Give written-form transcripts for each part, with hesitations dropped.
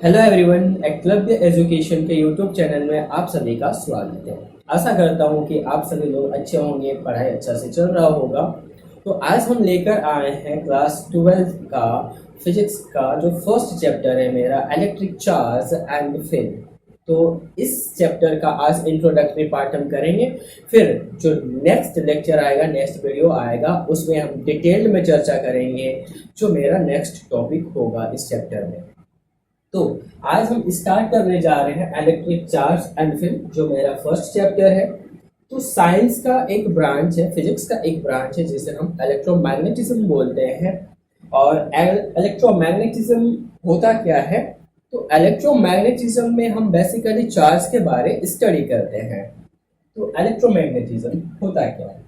Hello everyone, Eklavya education के YouTube channel में आप सभी का स्वागत है। आशा करता हूँ कि आप सभी लोग अच्छे होंगे, पढ़ाई अच्छा से चल रहा होगा। तो आज हम लेकर आए हैं क्लास 12 का फिजिक्स का जो फर्स्ट चैप्टर है मेरा, इलेक्ट्रिक चार्ज एंड फिल्म। तो इस चैप्टर का आज इंट्रोडक्टरी पार्ट हम करेंगे। फिर जो नेक्स्ट लेक्चर आएगा, नेक्स्ट वीडियो आएगा, उसमें हम डिटेल में चर्चा करेंगे जो मेरा नेक्स्ट टॉपिक होगा इस चैप्टर में। तो आज हम स्टार्ट करने जा रहे हैं इलेक्ट्रिक चार्ज एंड फिल्म, जो मेरा फर्स्ट चैप्टर है। तो साइंस का एक ब्रांच है, फिजिक्स का एक ब्रांच है जिसे हम इलेक्ट्रोमैग्नेटिज्म बोलते हैं। और इलेक्ट्रोमैग्नेटिज्म होता क्या है? तो इलेक्ट्रोमैग्नेटिज्म में हम बेसिकली चार्ज के बारे स्टडी करते हैं। तो इलेक्ट्रोमैग्नेटिज्म होता क्या है?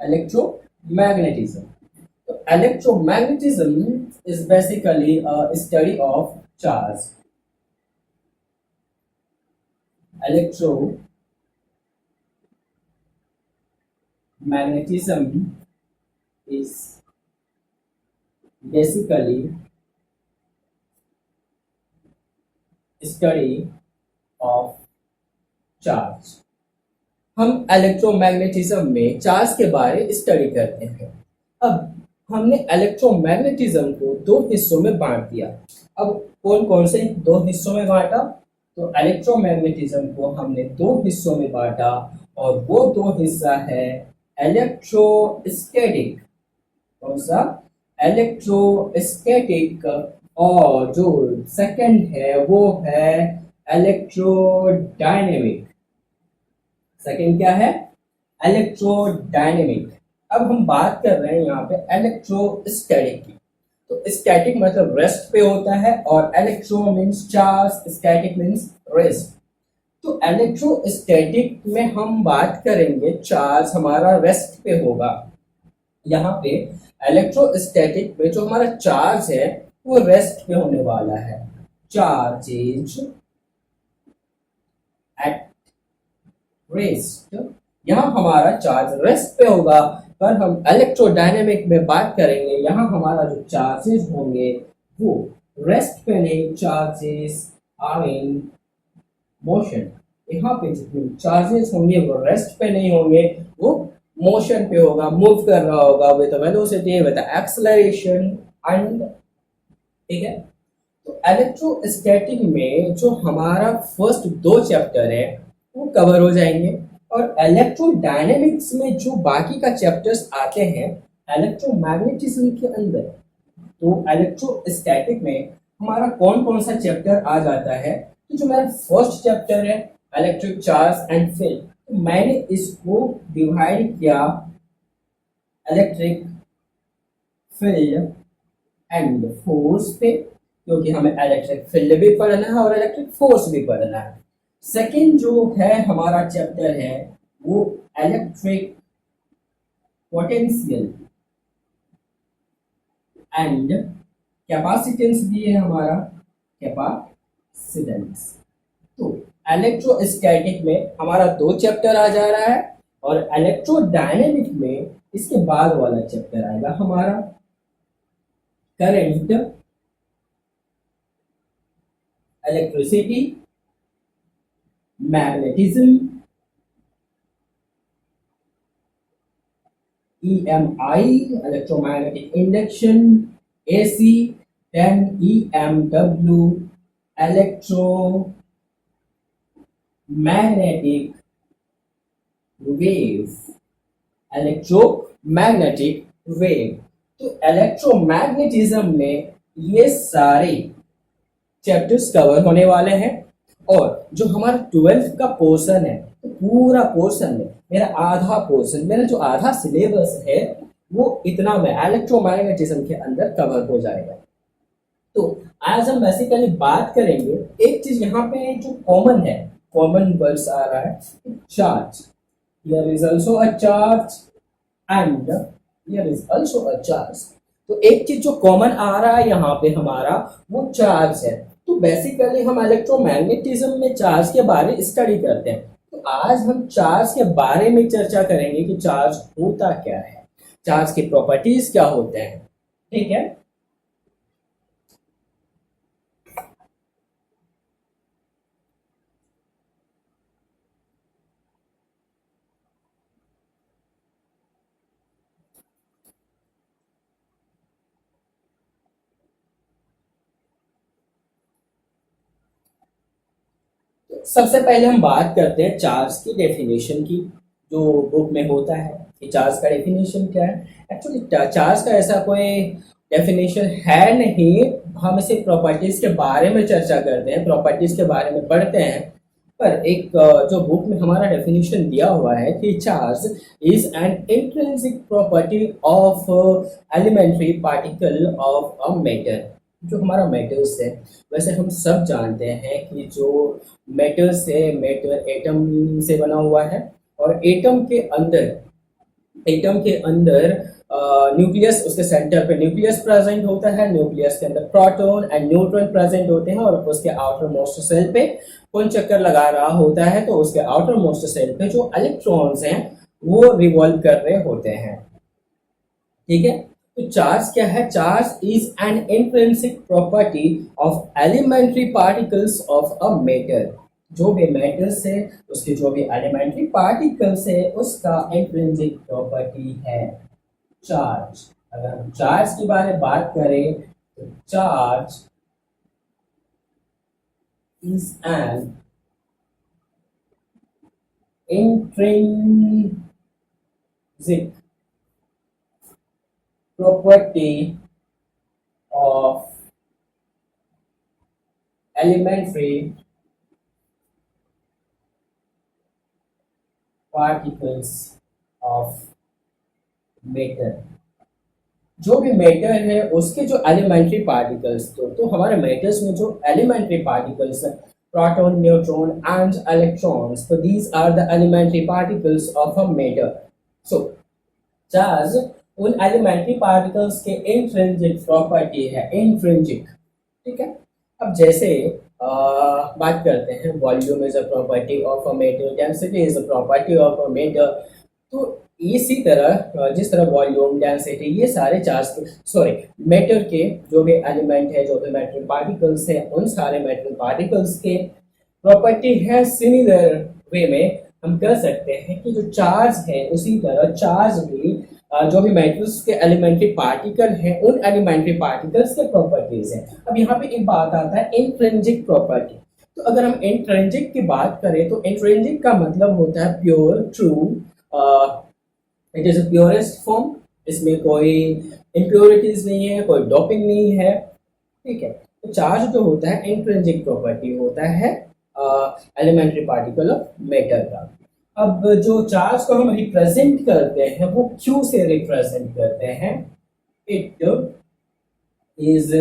Electromagnetism. So electromagnetism is basically a study of charge. Electromagnetism is basically study of charge. हम इलेक्ट्रोमैग्नेटिज्म में चार्ज के बारे स्टडी करते हैं। अब हमने इलेक्ट्रोमैग्नेटिज्म को दो हिस्सों में बांट दिया। अब कौन कौन से दो हिस्सों में बांटा? तो इलेक्ट्रोमैग्नेटिज्म को हमने दो हिस्सों में बांटा, और वो दो हिस्सा है इलेक्ट्रोस्टैटिक। कौन सा? इलेक्ट्रोस्टैटिक। और जो सेकंड है वो है इलेक्ट्रोडायनेमिक। सेकंड क्या है? इलेक्ट्रोडायनेमिक। अब हम बात कर रहे हैं यहाँ पे इलेक्ट्रोस्टैटिक की। तो स्टैटिक मतलब रेस्ट पे होता है, और electro means charge, static means rest. तो इलेक्ट्रोस्टैटिक में हम बात करेंगे चार्ज हमारा रेस्ट पे होगा। यहाँ पे इलेक्ट्रोस्टैटिक में जो हमारा चार्ज है वो रेस्ट पे होने वाला है। चार्जेज एट रेस्ट, यहाँ हमारा चार्ज रेस्ट पे होगा। पर हम इलेक्ट्रोडायनेमिक में बात करेंगे, यहाँ हमारा जो चार्जेस होंगे वो रेस्ट पे नहीं, चार्जेस आर इन मोशन। यहाँ पे जितने चार्जेस होंगे वो रेस्ट पे नहीं होंगे, वो मोशन पे होगा, मूव कर रहा होगा with velocity, with acceleration and. ठीक है। तो इलेक्ट्रोस्टैटिक में जो हमारा फर्स्ट दो चैप्टर है वो कवर हो जाएंगे, और इलेक्ट्रोडायनेमिक्स में जो बाकी का चैप्टर्स आते हैं इलेक्ट्रोमैग्नेटिज्म के अंदर, तो इलेक्ट्रोस्टैटिक में हमारा कौन कौन सा चैप्टर आ जाता है? तो जो मेरा फर्स्ट चैप्टर है इलेक्ट्रिक चार्ज एंड फील्ड, तो मैंने इसको डिवाइड किया इलेक्ट्रिक फील्ड एंड फोर्स पे, क्योंकि हमें इलेक्ट्रिक फील्ड भी पढ़ना है और इलेक्ट्रिक फोर्स भी पढ़ना है। सेकेंड जो है हमारा चैप्टर है वो इलेक्ट्रिक पोटेंशियल एंड कैपेसिटेंस भी है हमारा, कैपेसिटेंस। तो इलेक्ट्रोस्टैटिक में हमारा दो चैप्टर आ जा रहा है, और इलेक्ट्रोडायनेमिक में इसके बाद वाला चैप्टर आएगा हमारा current, electricity, magnetism, EMI, electromagnetic induction, AC, then EMW, electromagnetic wave, electromagnetic wave। तो इलेक्ट्रोमैग्नेटिज्म में ये सारे चैप्टर्स कवर होने वाले हैं। और जो हमारा 12th का पोर्शन है, तो पूरा पोर्शन में मेरा आधा पोर्शन, मेरा जो आधा सिलेबस है वो इतना में इलेक्ट्रोमैग्नेटिज्म के अंदर कवर हो जाएगा। तो आज हम बेसिकली बात करेंगे, एक चीज यहाँ पे जो कॉमन है, कॉमन वर्ड्स आ रहा है charge. Here is also a charge and here is also a charge. तो एक चीज जो कॉमन आ रहा है यहाँ पे हमारा वो चार्ज है। तो बेसिकली हम इलेक्ट्रोमैग्नेटिज्म में चार्ज के बारे में स्टडी करते हैं। तो आज हम चार्ज के बारे में चर्चा करेंगे कि चार्ज होता क्या है। चार्ज की प्रॉपर्टीज क्या होते हैं। ठीक है, सबसे पहले हम बात करते हैं चार्ज की डेफिनेशन की, जो बुक में होता है कि चार्ज का डेफिनेशन क्या है। एक्चुअली चार्ज का ऐसा कोई डेफिनेशन है नहीं, हम इसे प्रॉपर्टीज के बारे में चर्चा करते हैं, प्रॉपर्टीज के बारे में पढ़ते हैं। पर एक जो बुक में हमारा डेफिनेशन दिया हुआ है कि charge is an intrinsic property of elementary particle of a matter. जो हमारा मेटल्स है, वैसे हम सब जानते हैं कि जो मेटल्स है, मेटर एटम से बना हुआ है, और एटम के अंदर न्यूक्लियस, उसके सेंटर पे न्यूक्लियस प्रेजेंट होता है, न्यूक्लियस के अंदर प्रोटॉन एंड न्यूट्रॉन प्रेजेंट होते हैं, और उसके आउटर मोस्ट सेल पे कौन चक्कर लगा रहा होता है, तो उसके आउटर मोस्ट सेल पे जो इलेक्ट्रॉन्स हैं वो रिवॉल्व कर रहे होते हैं। ठीक है, तो चार्ज क्या है? Charge is an intrinsic property of elementary particles of a matter. जो भी मेटल्स है, उसके जो भी एलिमेंट्री पार्टिकल्स है, उसका इंट्रिंसिक प्रॉपर्टी है चार्ज। अगर हम चार्ज के बारे में बात करें तो charge is an intrinsic property of elementary particles of matter। जो भी मैटर है उसके जो एलिमेंट्री पार्टिकल्स, तो हमारे मैटर्स में जो एलिमेंट्री पार्टिकल्स है, प्रोटॉन, न्यूट्रॉन एंड इलेक्ट्रॉन्स, तो these are the elementary particles of a matter. So charge उन एलिमेंट्री पार्टिकल्स के इंट्रिंसिक प्रॉपर्टी है, इंट्रिंसिक। ठीक है, अब जैसे बात करते हैं, volume is a property of a matter, density is a property of a matter. तो इसी तरह जिस तरह वॉल्यूम, डेंसिटी, ये सारे चार्ज के, सॉरी, मैटर के जो भी एलिमेंट है, जो भी मैटर पार्टिकल्स है, उन सारे मैटर पार्टिकल्स के प्रॉपर्टी है। सिमिलर वे में हम कह सकते हैं कि जो चार्ज है, उसी तरह चार्ज भी जो भी मेटल्स के एलिमेंट्री पार्टिकल हैं, उन एलिमेंट्री पार्टिकल्स के प्रॉपर्टीज हैं। अब यहाँ पे एक बात आता है इंट्रिंसिक प्रॉपर्टी। तो अगर हम इंट्रिंसिक की बात करें तो इंट्रिंसिक का मतलब होता है pure, true, it is purest form, इसमें कोई इम्प्योरिटीज नहीं है, कोई डोपिंग नहीं है। ठीक है, तो चार्ज जो होता है इंट्रिंसिक प्रॉपर्टी होता है एलिमेंट्री पार्टिकल ऑफ मैटर का। अब जो चार्ज को हम रिप्रेजेंट करते हैं वो क्यू से रिप्रेजेंट करते हैं। It is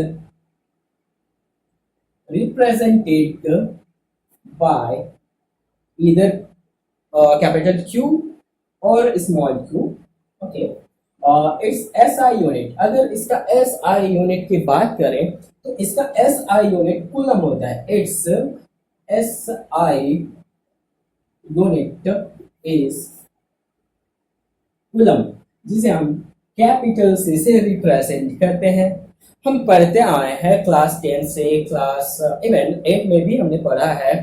represented by either capital Q और small Q. Okay, it's S I unit. अगर इसका एस आई यूनिट की बात करें तो इसका एस आई यूनिट कूलम होता है। It's S I unit is coulomb, जिसे हम कैपिटल सी से रिप्रेजेंट करते हैं। हम पढ़ते आए हैं क्लास 10 से, क्लास इवन 8 में भी हमने पढ़ा है,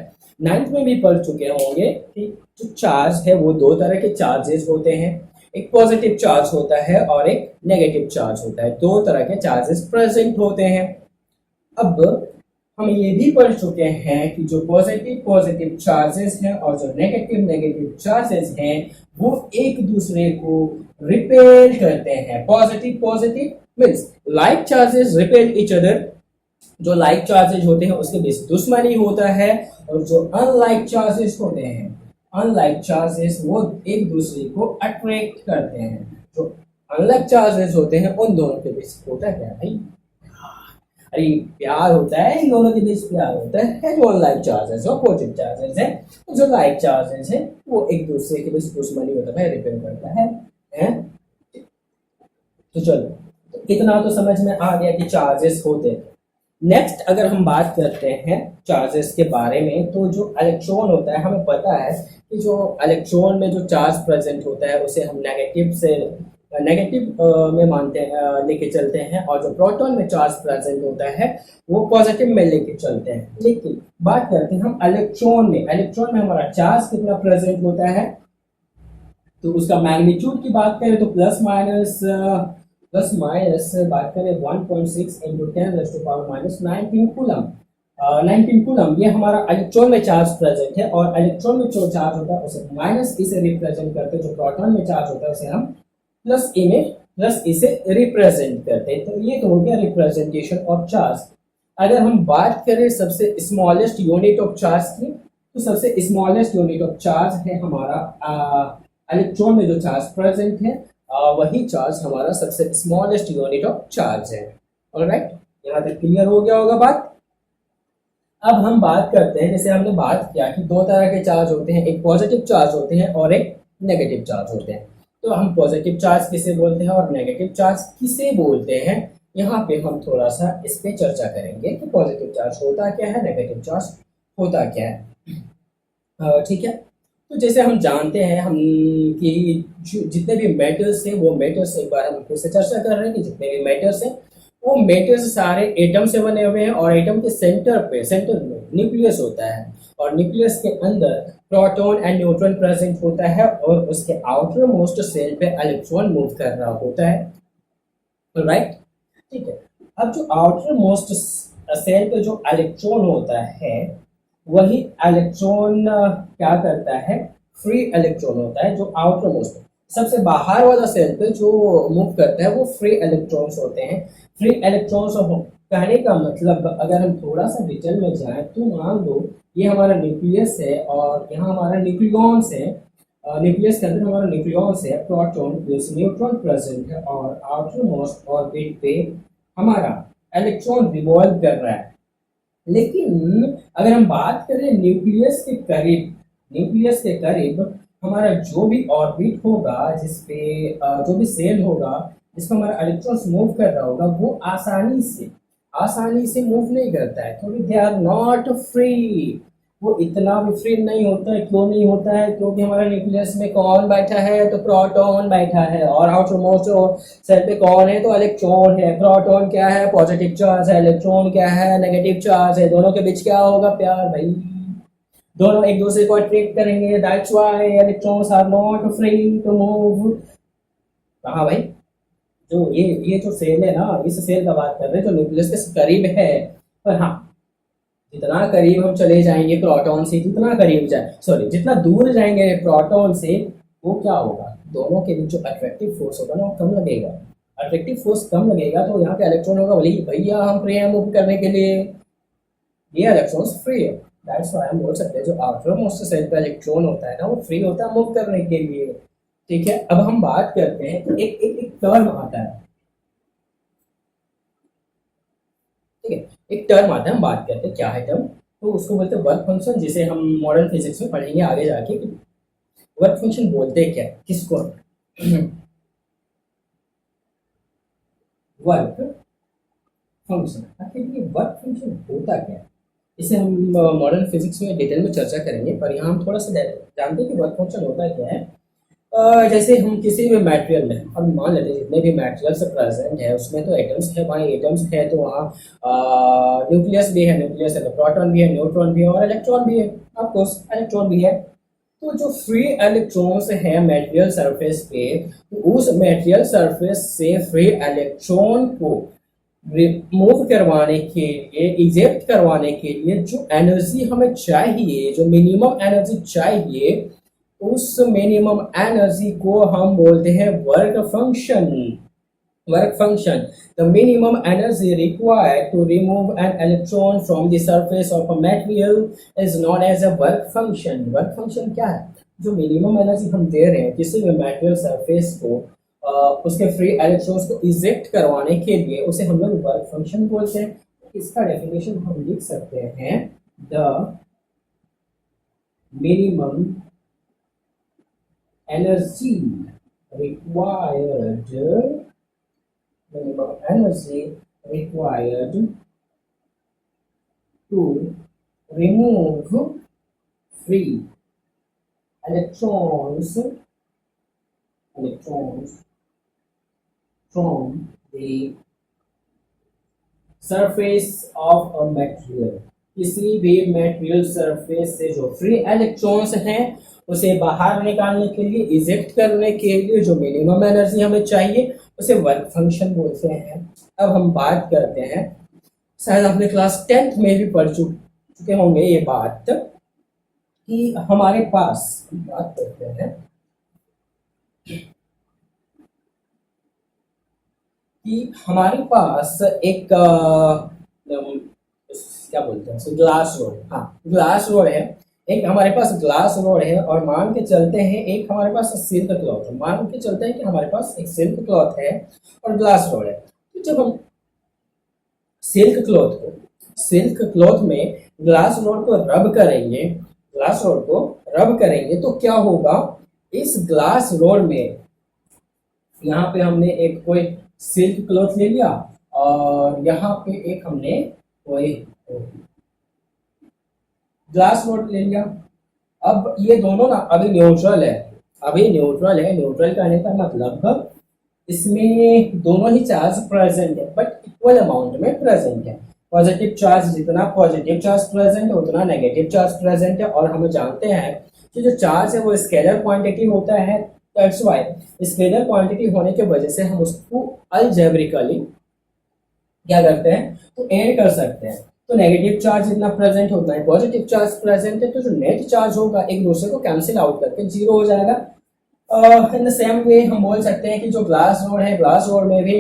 9th में भी पढ़ चुके होंगे कि जो चार्ज है वो दो तरह के चार्जेस होते हैं। एक पॉजिटिव चार्ज होता है और एक नेगेटिव चार्ज होता है। दो तरह के चार्जेस प्रेजेंट होते हैं। अब हम ये भी पढ़ चुके हैं कि जो पॉजिटिव चार्जेस हैं और जो नेगेटिव चार्जेस हैं वो एक दूसरे को रिपेल करते हैं। Positive means like charges repel each other. जो लाइक चार्जेस होते हैं उसके बीच दुश्मनी होता है, और जो अनलाइक चार्जेस होते हैं, अनलाइक चार्जेस वो एक दूसरे को अट्रैक्ट करते हैं। जो अनलाइक चार्जेस होते हैं उन दोनों के बीच होता क्या भाई? अरे प्यार होता है, इन दोनों के बीच प्यार होता है। जो अनलाइक चार्जेस है, अपोजिट चार्जेस है, जो लाइक चार्जेस है वो एक दूसरे के बीच दुश्मनी होता है, रिपेल करता है? तो चलो, तो इतना तो समझ में आ गया कि चार्जेस होते हैं। नेक्स्ट अगर हम बात करते हैं चार्जेस के बारे में, तो जो इलेक्ट्रॉन होता है, हमें पता है कि जो इलेक्ट्रॉन में जो चार्ज प्रेजेंट होता है उसे हम नेगेटिव से नेगेटिव में मानते हैं, लेके चलते हैं, और जो प्रोटॉन में चार्ज प्रेजेंट होता है वो पॉजिटिव में लेके चलते हैं। लेकिन बात करते हैं हम इलेक्ट्रॉन में। इलेक्ट्रॉन में हमारा चार्ज कितना प्रेजेंट होता है, तो उसका मैग्नीट्यूड की बात करें तो प्लस माइनस बात करें 1.6 इंटू 10⁻⁻19 कूलम। 19 कूलम ये हमारा इलेक्ट्रॉन में चार्ज प्रेजेंट है, और इलेक्ट्रॉन में जो चार्ज होता है उसे माइनस ई से रिप्रेजेंट करते हैं, जो प्रोटॉन में चार्ज होता है उसे हम प्लस ई से रिप्रेजेंट करते हैं। तो ये तो हो गया रिप्रेजेंटेशन ऑफ चार्ज। अगर हम बात करें सबसे स्मॉलेस्ट यूनिट ऑफ चार्ज की, तो सबसे स्मॉलेस्ट यूनिट ऑफ चार्ज है हमारा इलेक्ट्रॉन में जो चार्ज प्रेजेंट है, वही चार्ज हमारा सबसे स्मॉलेस्ट यूनिट ऑफ चार्ज है। ऑलराइट, यहाँ तक क्लियर हो गया होगा बात। अब हम बात करते हैं, जैसे हमने बात किया कि दो तरह के चार्ज होते हैं, एक पॉजिटिव चार्ज होते हैं और एक नेगेटिव चार्ज होते हैं। तो हम पॉजिटिव चार्ज किसे बोलते हैं और नेगेटिव चार्ज किसे बोलते हैं, यहाँ पे हम थोड़ा सा इस पे चर्चा करेंगे कि पॉजिटिव चार्ज होता क्या है, नेगेटिव चार्ज होता क्या है। ठीक है, तो जैसे हम जानते हैं हम कि जितने भी मेटल्स हैं वो मेटल्स, एक बार हम फिर से चर्चा कर रहे हैं कि जितने भी मेटल्स हैं वो मेटल्स सारे एटम से बने हुए हैं, और एटम के सेंटर में न्यूक्लियस होता है, और न्यूक्लियस के अंदर प्रोटॉन एंड न्यूट्रॉन प्रेजेंट होता है, और उसके आउटर मोस्ट सेल पे इलेक्ट्रॉन मूव कर रहा होता है। राइट, ठीक है। अब जो आउटर मोस्ट सेल पे जो इलेक्ट्रॉन होता है, वही इलेक्ट्रॉन क्या करता है, फ्री इलेक्ट्रॉन होता है। जो आउटर मोस्ट सबसे बाहर वाला सेल पे जो मूव करता है वो फ्री इलेक्ट्रॉन्स होते हैं। फ्री इलेक्ट्रॉन्स कहने का मतलब अगर हम थोड़ा सा डिटेल में जाएं तो मान लो ये हमारा न्यूक्लियस है और यहाँ हमारा न्यूक्लियॉन्स है। न्यूक्लियस के अंदर हमारा न्यूक्लियॉन्स है, प्रोटॉन प्लस न्यूट्रॉन प्रेजेंट है, और आउटर मोस्ट ऑर्बिट पे हमारा इलेक्ट्रॉन रिवॉल्व कर रहा है। लेकिन अगर हम बात करें न्यूक्लियस के करीब हमारा जो भी ऑर्बिट होगा, जिसपे जो भी सेल होगा जिसमें हमारा इलेक्ट्रॉन्स मूव कर रहा होगा, वो आसानी से मूव नहीं करता है, क्योंकि दे आर नॉट फ्री। वो इतना भी फ्री नहीं होता है। क्यों नहीं होता है? क्योंकि हमारा न्यूक्लियस में कौन बैठा है, तो प्रोटॉन बैठा है, और आउटर मोस्ट सेल पे कौन है, तो इलेक्ट्रॉन है। प्रोटॉन क्या है, पॉजिटिव चार्ज है, इलेक्ट्रॉन क्या है, नेगेटिव चार्ज है। दोनों के बीच क्या होगा, प्यार भाई, दोनों एक दूसरे को अट्रैक्ट करेंगे। That's why electrons are not free to move. कहा भाई, जो ये जो सेल है ना, इस सेल का बात कर रहे हैं जो न्यूक्लियस के करीब है। पर हाँ, जितना करीब हम चले जाएंगे प्रोटॉन से, जितना दूर जाएंगे प्रोटॉन से, वो क्या होगा, दोनों के बीच जो अट्रैक्टिव फोर्स होगा ना वो कम लगेगा। अट्रैक्टिव फोर्स कम लगेगा तो यहाँ का इलेक्ट्रॉन होगा बोले भैया हम फ्री है मूव करने के लिए, ये इलेक्ट्रॉन्स फ्री है। दैट्स व्हाई हम बोल सकते हैं जो आउटर मोस्ट सेल पे इलेक्ट्रॉन होता है ना, वो फ्री होता है मूव करने के लिए। ठीक है, अब हम बात करते हैं, एक टर्म आता है। ठीक है, एक टर्म आता है, हम बात करते हैं क्या है टर्म। तो उसको बोलते हैं वर्क फंक्शन, जिसे हम मॉडर्न फिजिक्स में पढ़ेंगे आगे जाके। वर्क फंक्शन बोलते हैं क्या, किसको? Work function. आखिर ये वर्क फंक्शन होता क्या है, इसे हम मॉडर्न फिजिक्स में डिटेल में चर्चा करेंगे, पर यहाँ हम थोड़ा सा जानते हैं कि वर्क फंक्शन होता क्या है। जैसे हम किसी भी मटेरियल में, अब मान लेते हैं जितने भी मटेरियल्स प्रेजेंट है उसमें तो एटम्स है भाई, एटम्स है तो वहाँ न्यूक्लियस है तो प्रोटॉन भी है, न्यूट्रॉन भी है, और इलेक्ट्रॉन भी है। ऑफ कोर्स इलेक्ट्रॉन भी है। तो जो फ्री इलेक्ट्रॉन्स है मटेरियल सरफेस पे, तो उस मटेरियल सरफेस से फ्री इलेक्ट्रॉन को रिमूव करवाने के लिए, इजेक्ट करवाने के लिए जो एनर्जी हमें चाहिए, जो मिनिमम एनर्जी चाहिए, उस मिनिमम एनर्जी को हम बोलते हैं work function. Work function. The minimum energy required to remove an electron from the surface of a material is known as a work function. Work function क्या है? जो मिनिमम एनर्जी हम दे रहे हैं किसी भी मटेरियल सरफेस को उसके फ्री इलेक्ट्रॉन्स को इजेक्ट करवाने के लिए, उसे हम लोग वर्क फंक्शन बोलते हैं। इसका डेफिनेशन हम लिख सकते हैं, the minimum energy required minimum energy required to remove free electrons from the surface of a material, किसी भी मटेरियल सरफेस से जो फ्री इलेक्ट्रॉन्स हैं उसे बाहर निकालने के लिए, इजेक्ट करने के लिए जो मिनिमम एनर्जी हमें चाहिए उसे वर्क फंक्शन बोलते हैं। अब हम बात करते हैं, शायद आपने क्लास 10th में भी पढ़ चुके होंगे ये बात, कि हमारे पास, बात करते हैं कि हमारे पास एक क्या बोलते हैं ग्लास रोड, हाँ ग्लास रोड है, एक हमारे पास ग्लास रोड है, और मान के चलते हैं एक हमारे पास सिल्क क्लॉथ है, मान के चलते हैं कि हमारे पास एक सिल्क क्लॉथ है और ग्लास रोड है। तो जब हम सिल्क क्लॉथ में ग्लास रोड को रब करेंगे, ग्लास रोड को रब करेंगे तो क्या होगा, इस ग्लास रोड में यहाँ पे हमने एक कोई सिल्क क्लॉथ ले लिया और यहाँ पे एक हमने कोई ग्लास रोड ले लिया। अब ये दोनों ना अभी न्यूट्रल है, न्यूट्रल कहने का मतलब इसमें दोनों ही चार्ज प्रेजेंट है बट इक्वल अमाउंट में प्रेजेंट है। पॉजिटिव चार्ज जितना पॉजिटिव चार्ज प्रेजेंट है उतना नेगेटिव चार्ज प्रेजेंट है, और हम जानते हैं कि जो चार्ज है वो स्केलर क्वांटिटी होता है। दैट्स व्हाई स्केलर क्वांटिटी होने की वजह से हम उसको अलजेब्रिकली क्या करते हैं, तो ऐड कर सकते हैं। तो नेगेटिव चार्ज जितना प्रेजेंट होता है पॉजिटिव चार्ज प्रेजेंट है, तो जो नेट चार्ज होगा एक दूसरे को कैंसिल आउट करके जीरो हो जाएगा। इन द सेम वे हम बोल सकते हैं कि जो ग्लास रोड है, ग्लास रोड में भी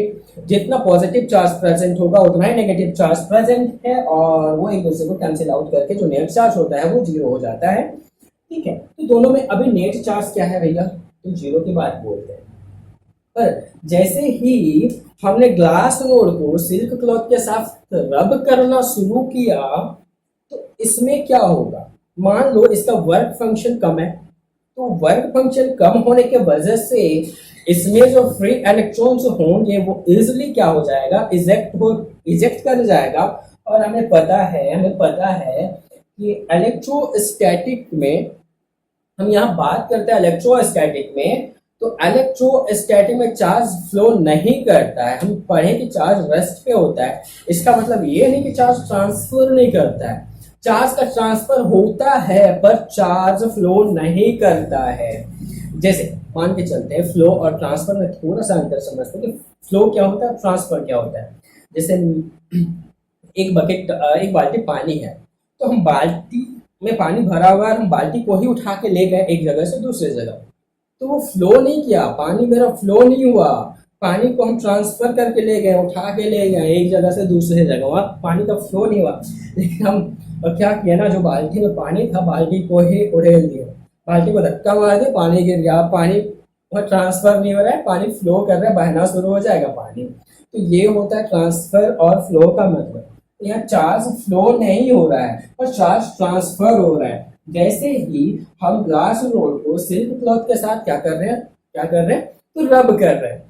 जितना पॉजिटिव चार्ज प्रेजेंट होगा उतना ही नेगेटिव चार्ज प्रेजेंट है, और वो एक दूसरे को कैंसिल आउट करके जो नेट चार्ज होता है वो जीरो हो जाता है। ठीक है, तो दोनों में अभी नेट चार्ज क्या है भैया, तो जीरो की बात बोलते हैं। पर जैसे ही हमने ग्लास रोड को सिल्क क्लॉथ के साथ रब करना शुरू किया तो इसमें क्या होगा, मान लो इसका वर्क फंक्शन कम है, तो वर्क फंक्शन कम होने के वजह से इसमें जो फ्री इलेक्ट्रॉन्स होंगे वो इजिली क्या हो जाएगा, इजेक्ट कर जाएगा। और हमें पता है कि इलेक्ट्रोस्टैटिक में, हम यहाँ बात करते हैं इलेक्ट्रोस्टैटिक में, तो इलेक्ट्रोस्टैटिक में चार्ज फ्लो नहीं करता है। हम पढ़े कि चार्ज रेस्ट पे होता है, इसका मतलब ये नहीं कि चार्ज ट्रांसफर नहीं करता है, चार्ज का ट्रांसफर होता है पर चार्ज फ्लो नहीं करता है। जैसे मान के चलते हैं फ्लो और ट्रांसफर में थोड़ा सा अंतर समझते हैं कि फ्लो क्या होता है, ट्रांसफर क्या होता है। जैसे एक बाल्टी पानी है, तो हम बाल्टी में पानी भरा हुआ है, हम बाल्टी को ही उठा के ले गए एक जगह से दूसरी जगह, तो वो फ्लो नहीं किया, पानी मेरा फ्लो नहीं हुआ, पानी को हम ट्रांसफर करके ले गए, उठा के ले गए एक जगह से दूसरी जगह, वहाँ पानी का फ्लो नहीं हुआ। लेकिन हम क्या किया ना, जो बाल्टी में पानी था बाल्टी को ही उड़ेल दिया, बाल्टी को धक्का मार दिया, पानी गिर गया, पानी वहाँ ट्रांसफर नहीं हो रहा है, पानी फ्लो कर रहा है, बहना शुरू हो जाएगा पानी। तो ये होता है ट्रांसफर और फ्लो का मतलब। यहाँ चार्ज फ्लो नहीं हो रहा है पर चार्ज ट्रांसफर हो रहा है। जैसे ही हम ग्लास रोड को सिल्क क्लॉथ के साथ क्या कर रहे हैं, तो रब कर रहे हैं।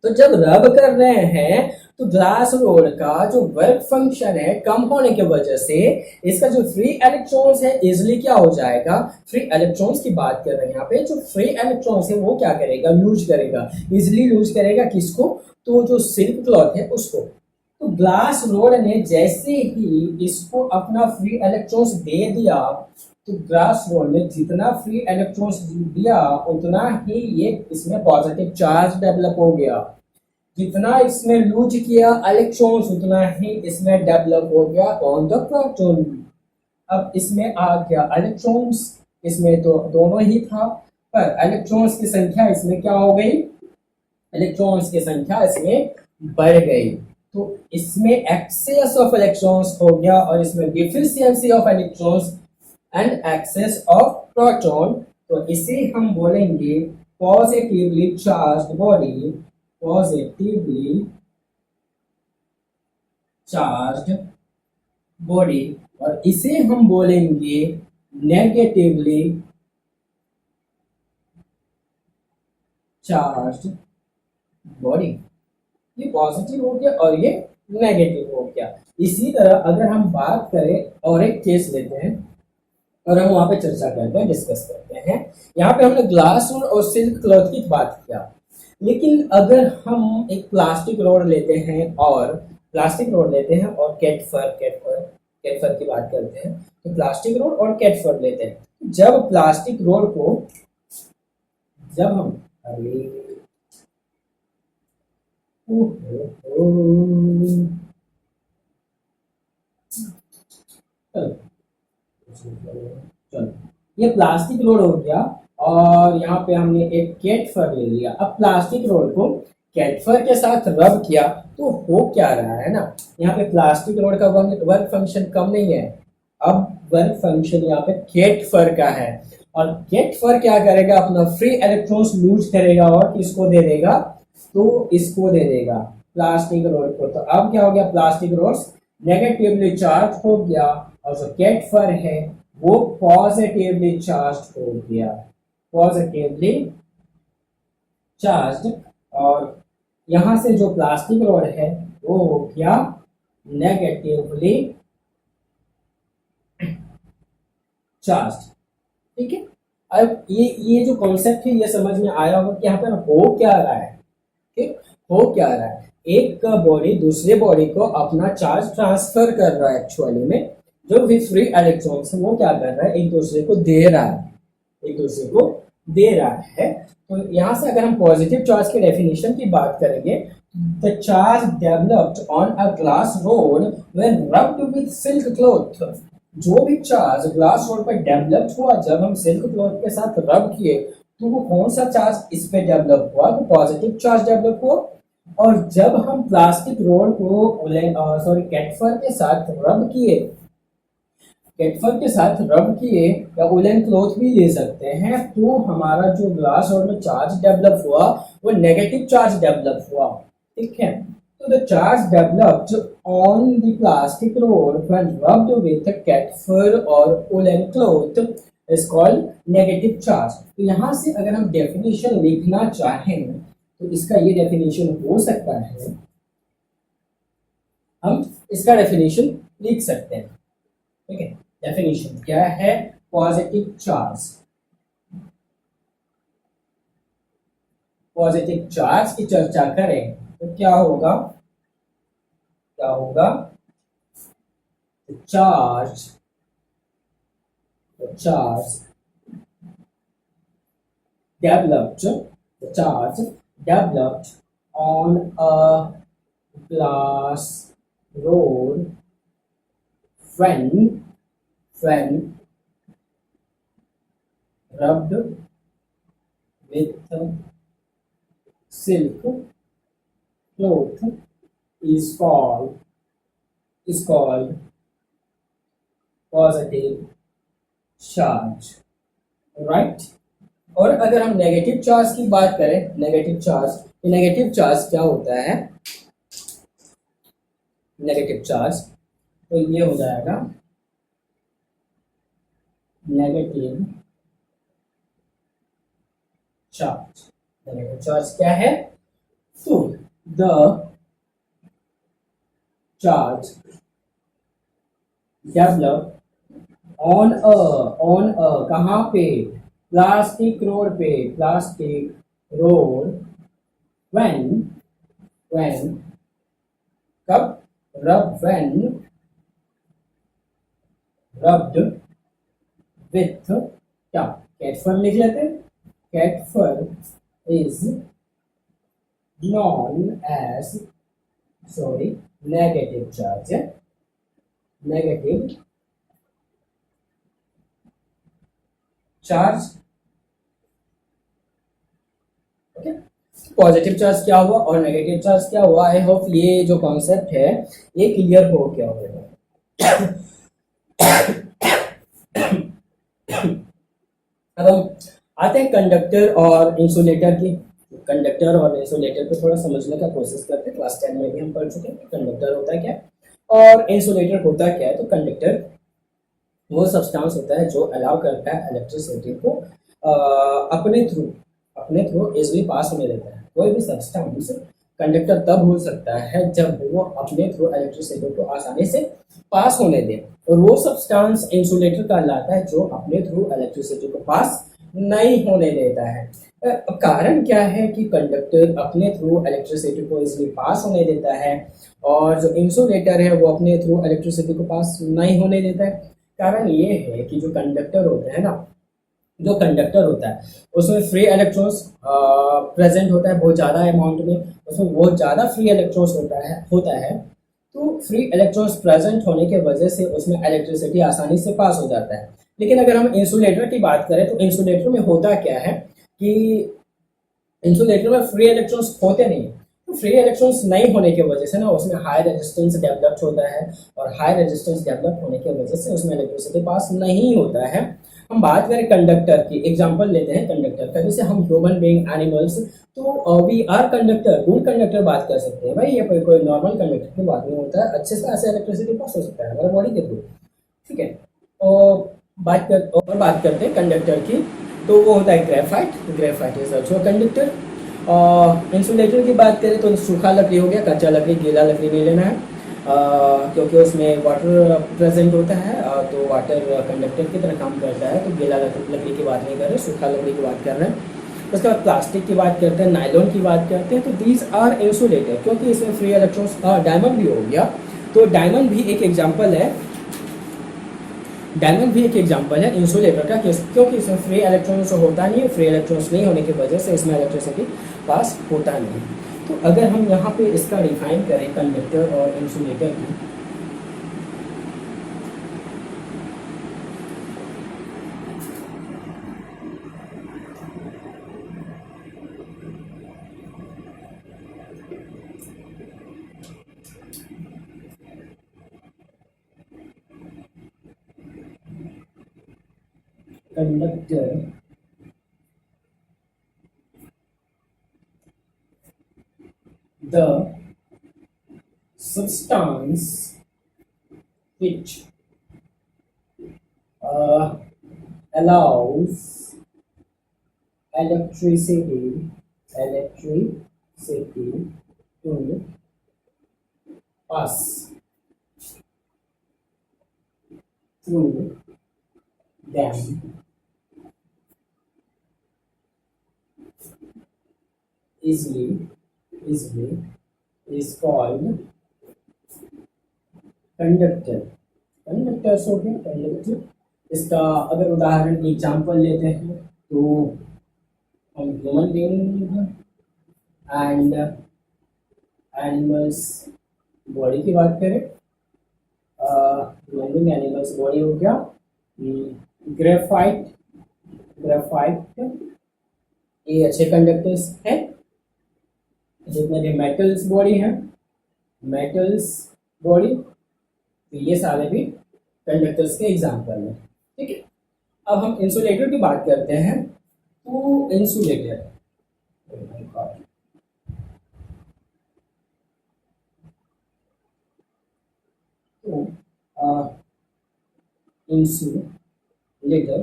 तो जब रब कर रहे हैं तो ग्लास रोड का जो वर्क फंक्शन है कम होने की वजह से इसका जो फ्री इलेक्ट्रॉन्स है इजिली क्या हो जाएगा, फ्री इलेक्ट्रॉन्स की बात कर रहे हैं यहाँ पे, जो फ्री इलेक्ट्रॉन्स है वो क्या करेगा, यूज करेगा, इजिली यूज करेगा किसको, तो जो सिल्क क्लॉथ है उसको। तो ग्लास रोड ने जैसे ही इसको अपना फ्री इलेक्ट्रॉन्स दे दिया, तो ग्लास रोड ने जितना फ्री इलेक्ट्रॉन्स दिया उतना ही ये इसमें पॉजिटिव चार्ज डेवलप हो गया, जितना इसमें लूज किया इलेक्ट्रॉन्स उतना ही इसमें डेवलप हो गया ऑन द प्रोटॉन। अब इसमें आ गया इलेक्ट्रॉन्स, इसमें तो दोनों ही था पर इलेक्ट्रॉन्स की संख्या इसमें क्या हो गई, इलेक्ट्रॉन्स की संख्या इसमें बढ़ गई, तो इसमें एक्सेस ऑफ इलेक्ट्रॉन्स हो गया और इसमें deficiency of electrons and excess of proton. तो इसे हम बोलेंगे positively charged body, positively charged body, और इसे हम बोलेंगे नेगेटिवली चार्ज्ड बॉडी। ये पॉजिटिव हो गया और ये नेगेटिव हो गया। इसी तरह अगर हम बात करें और एक केस लेते हैं और हम वहां पे चर्चा करते हैं, डिस्कस करते हैं। यहाँ पे हमने ग्लास और सिल्क क्लॉथ की बात किया, लेकिन अगर हम एक प्लास्टिक रोड लेते हैं और कैटफर की बात करते हैं, तो प्लास्टिक रोड और कैटफर लेते हैं। जब प्लास्टिक रोड को जब हम अरे चलो, ये प्लास्टिक रोड हो गया और यहाँ पे हमने एक कैटफर ले लिया। अब प्लास्टिक रोड को कैटफर के साथ रब किया तो हो क्या रहा है ना, यहाँ पे प्लास्टिक रोड का वर्क फंक्शन कम नहीं है, अब वर्क फंक्शन यहाँ पे कैटफर का है। और कैटफर क्या करेगा, अपना फ्री इलेक्ट्रॉन्स लूज करेगा और किसको दे देगा, तो इसको दे देगा प्लास्टिक रोड को। तो अब क्या हो गया, प्लास्टिक रोड नेगेटिवली चार्ज हो गया और जो कैटफर है वो पॉजिटिवली चार्ज हो गया, पॉजिटिवली चार्ज। और यहां से जो प्लास्टिक रोड है वो हो गया नेगेटिवली चार्ज। ठीक है, अब ये जो कॉन्सेप्ट है ये समझ में आया होगा कि यहाँ पर हो क्या रहा है। ठीक, हो क्या रहा है, एक बॉडी दूसरे बॉडी को अपना चार्ज ट्रांसफर कर रहा है। एक्चुअली में जो भी फ्री इलेक्ट्रॉन्स है वो क्या कर रहा है, एक दूसरे को दे रहा है, एक दूसरे को दे रहा है। तो यहाँ से अगर हम पॉजिटिव चार्ज के डेफिनेशन की बात करेंगे, the charge developed on a glass rod when rubbed with silk cloth. जो भी चार्ज ग्लास रोड पर डेवलप हुआ जब हम सिल्क क्लॉथ के साथ रब किए, तो वो कौन सा चार्ज इस पे डेवलप हुआ, तो पॉजिटिव चार्ज डेवलप हुआ। और जब हम प्लास्टिक रोड को कैटफर के साथ रब किए, कैटफर के साथ रब किए या वुलन क्लॉथ भी ले सकते हैं, तो हमारा जो ग्लास रोड में चार्ज डेवलप हुआ वो नेगेटिव चार्ज डेवलप हुआ। ठीक है, तो the charge developed on the plastic rod when rubbed with cat fur और woollen cloth is called negative charge. तो यहाँ से अगर हम डेफिनेशन लिखना चाहें तो इसका ये डेफिनेशन हो सकता है, हम इसका डेफिनेशन लिख सकते हैं। ठीक है, डेफिनेशन क्या है, पॉजिटिव चार्ज, पॉजिटिव चार्ज की चर्चा करें तो क्या होगा, क्या होगा, charge developed, the charge developed on a glass road when rubbed with silk cloth is called positive charge, right? और अगर हम नेगेटिव चार्ज की बात करें, नेगेटिव चार्ज क्या होता है, नेगेटिव चार्ज तो ये हो जाएगा नेगेटिव चार्ज। नेगेटिव चार्ज क्या है, तो the charge develop on a कहाँ पे, प्लास्टिक रोड पे, प्लास्टिक रोड व्हेन कब, व्हेन रब्ड विथ क्या, कैटफर लिख लेते हैं, cat fur is known as negative charge, negative charge. Okay, positive charge क्या हुआ और नेगेटिव चार्ज क्या हुआ। आई होप ये जो कॉन्सेप्ट है ये क्लियर हो गया होगा। अब हम आते हैं कंडक्टर और इंसुलेटर की। कंडक्टर और इंसुलेटर को थोड़ा समझने का कोशिश करते हैं। क्लास 10 में भी हम पढ़ चुके हैं कंडक्टर होता है क्या और इंसुलेटर होता क्या है। तो कंडक्टर वो सब्सटेंस होता है जो अलाउ करता है इलेक्ट्रिसिटी को अपने थ्रू इजिली पास होने देता है। कोई भी सब्सटेंस कंडक्टर तब हो सकता है जब वो अपने थ्रू इलेक्ट्रिसिटी को आसानी से पास होने दे, और वो सब्सटेंस इंसुलेटर कहलाता है जो अपने थ्रू इलेक्ट्रिसिटी को पास नहीं होने देता है। अब कारण क्या है कि कंडक्टर अपने थ्रू इलेक्ट्रिसिटी को इजीली पास होने देता है और जो इंसुलेटर है वो अपने थ्रू इलेक्ट्रिसिटी को पास नहीं होने देता है। कारण ये है कि जो कंडक्टर होते हैं ना, जो कंडक्टर होता है उसमें फ्री इलेक्ट्रॉन्स प्रेजेंट होता है बहुत ज़्यादा अमाउंट में, उसमें बहुत ज़्यादा फ्री इलेक्ट्रॉन्स होता है। तो फ्री इलेक्ट्रॉन्स प्रेजेंट होने के वजह से उसमें इलेक्ट्रिसिटी आसानी से पास हो जाता है। लेकिन अगर हम इंसुलेटर की बात करें तो इंसुलेटर में होता क्या है कि इंसुलेटर में फ्री इलेक्ट्रॉन्स होते नहीं हैं। तो फ्री इलेक्ट्रॉन्स नहीं होने की वजह से ना उसमें हाई रेजिस्टेंस डेवलप होता है और हाई रेजिस्टेंस डेवलप होने की वजह से उसमें इलेक्ट्रिसिटी पास नहीं होता है। हम बात करें कंडक्टर की, एग्जांपल लेते हैं कंडक्टर का, जैसे हम ह्यूमन बीइंग एनिमल्स, तो we are conductor, good conductor बात कर सकते हैं भाई, ये कोई नॉर्मल कंडक्टर की बात नहीं होता है, अच्छे से ऐसे इलेक्ट्रिसिटी पास हो सकता है हमारे बॉडी के थ्रू। ठीक है। और बात करते हैं कंडक्टर की, तो वो होता है graphite. Graphite is also conductor. और इंसुलेटर की बात करें तो सूखा लकड़ी हो गया, कच्चा लकड़ी, गीला लकड़ी नहीं लेना है क्योंकि उसमें वाटर प्रेजेंट होता है, तो वाटर कंडक्टर की तरह काम करता है। तो गीला लकड़ी की बात नहीं कर रहे, सूखा लकड़ी की बात कर रहे हैं। उसके बाद प्लास्टिक की बात करते हैं, नायलॉन की बात करते हैं, तो दीज आर इंसुलेटर क्योंकि इसमें फ्री इलेक्ट्रॉन्स। डायमंड भी हो गया, तो डायमंड भी एक एग्जाम्पल है, डायमंड भी एक एग्जांपल है इंसुलेटर का, क्योंकि इसमें फ्री इलेक्ट्रॉन्स होता नहीं है, फ्री इलेक्ट्रॉन्स नहीं होने की वजह से इसमें इलेक्ट्रिसिटी पास होता नहीं है। तो अगर हम यहाँ पे इसका डिफाइन करें कंडक्टर और इंसुलेटर की, conductor the substance which allows electricity to pass through them easily is called conductor. Conductors हो गए कंडक्टर। इसका अगर उदाहरण एग्जांपल लेते हैं तो हम human being and animals body की बात करें, ह्यूमन बीइंग एनिमल्स बॉडी हो गया, ग्रेफाइट ग्रेफाइट ये अच्छे कंडक्टर्स हैं। जितने भी मेटल्स बॉडी हैं, मेटल्स बॉडी, तो ये सारे भी कंडक्टर्स के एग्जाम्पल हैं। ठीक है। अब हम इंसुलेटर की बात करते हैं, तो इंसुलेटर तो इंसुलेटर,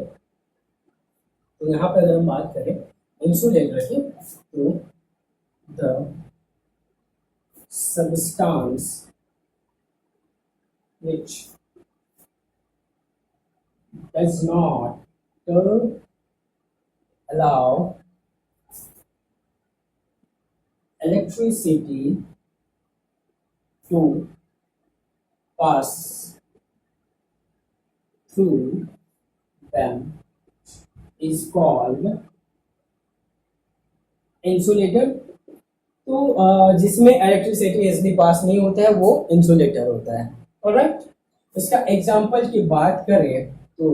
तो यहाँ पर अगर हम बात करें इंसुलेटर की, तो the substance which does not allow electricity to pass through them is called insulator. तो जिसमें इलेक्ट्रिसिटी इजली पास नहीं होता है वो इंसुलेटर होता है। ऑलराइट। इसका एग्जांपल की बात करें तो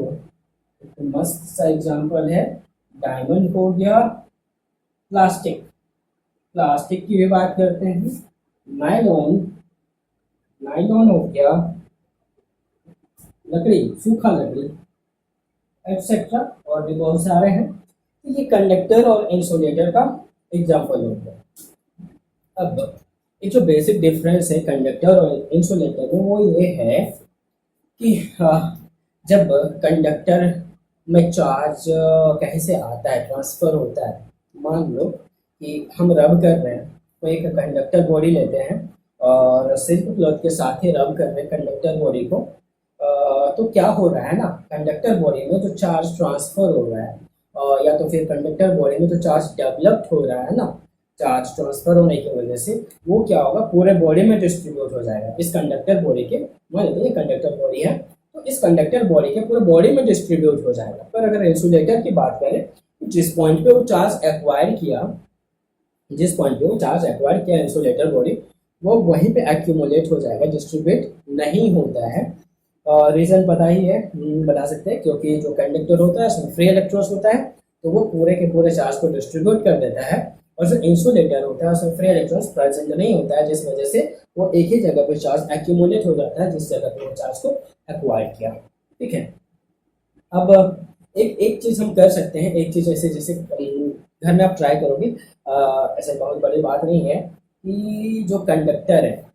एक मस्त सा एग्जांपल है, डायमंड हो गया, प्लास्टिक, प्लास्टिक की भी बात करते हैं, नायलॉन, नायलॉन हो गया, लकड़ी, सूखा लकड़ी, एक्सेट्रा और भी बहुत सारे हैं। तो ये कंडक्टर और इंसुलेटर का एग्जांपल होता है। अब एक जो बेसिक डिफरेंस है कंडक्टर और इंसुलेटर में वो ये है कि जब कंडक्टर में चार्ज कहीं से आता है, ट्रांसफ़र होता है, मान लो कि हम रब कर रहे हैं, तो एक कंडक्टर बॉडी लेते हैं और सिल्क क्लॉथ के साथ ही रब कर रहे हैं कंडक्टर बॉडी को, तो क्या हो रहा है ना, कंडक्टर बॉडी में जो चार्ज ट्रांसफ़र हो रहा है या तो फिर कंडक्टर बॉडी में जो चार्ज डेवलप्ड हो रहा है ना, चार्ज ट्रांसफर होने की वजह से, वो क्या होगा, पूरे बॉडी में डिस्ट्रीब्यूट हो जाएगा। इस कंडक्टर बॉडी के, मान लेते हैं ये कंडक्टर बॉडी है, तो इस कंडक्टर बॉडी के पूरे बॉडी में डिस्ट्रीब्यूट हो जाएगा। पर अगर इंसुलेटर की बात करें तो जिस पॉइंट पे वो चार्ज एक्वायर किया, जिस पॉइंट पे वो चार्ज एक्वायर किया इंसुलेटर बॉडी, वो वहीं पे एक्यूमुलेट हो जाएगा, डिस्ट्रीब्यूट नहीं होता है। और रीज़न पता ही है, बता सकते हैं, क्योंकि जो कंडक्टर होता है उसमें फ्री इलेक्ट्रॉन्स होता है, तो वो पूरे के पूरे चार्ज को डिस्ट्रीब्यूट कर देता है। और जो इंसुलेटर होता है उसमें फ्री इलेक्ट्रॉन्स प्रेजेंट नहीं होता है, जिस वजह से वो एक ही जगह पे चार्ज एक्यूमुलेट हो जाता है, जिस जगह पे वो चार्ज को एक्वायर किया। ठीक है, अब एक चीज़ हम कर सकते हैं, एक चीज़ ऐसे, जैसे घर में आप ट्राई करोगे, ऐसे बहुत बड़ी बात नहीं है, कि जो कंडक्टर है,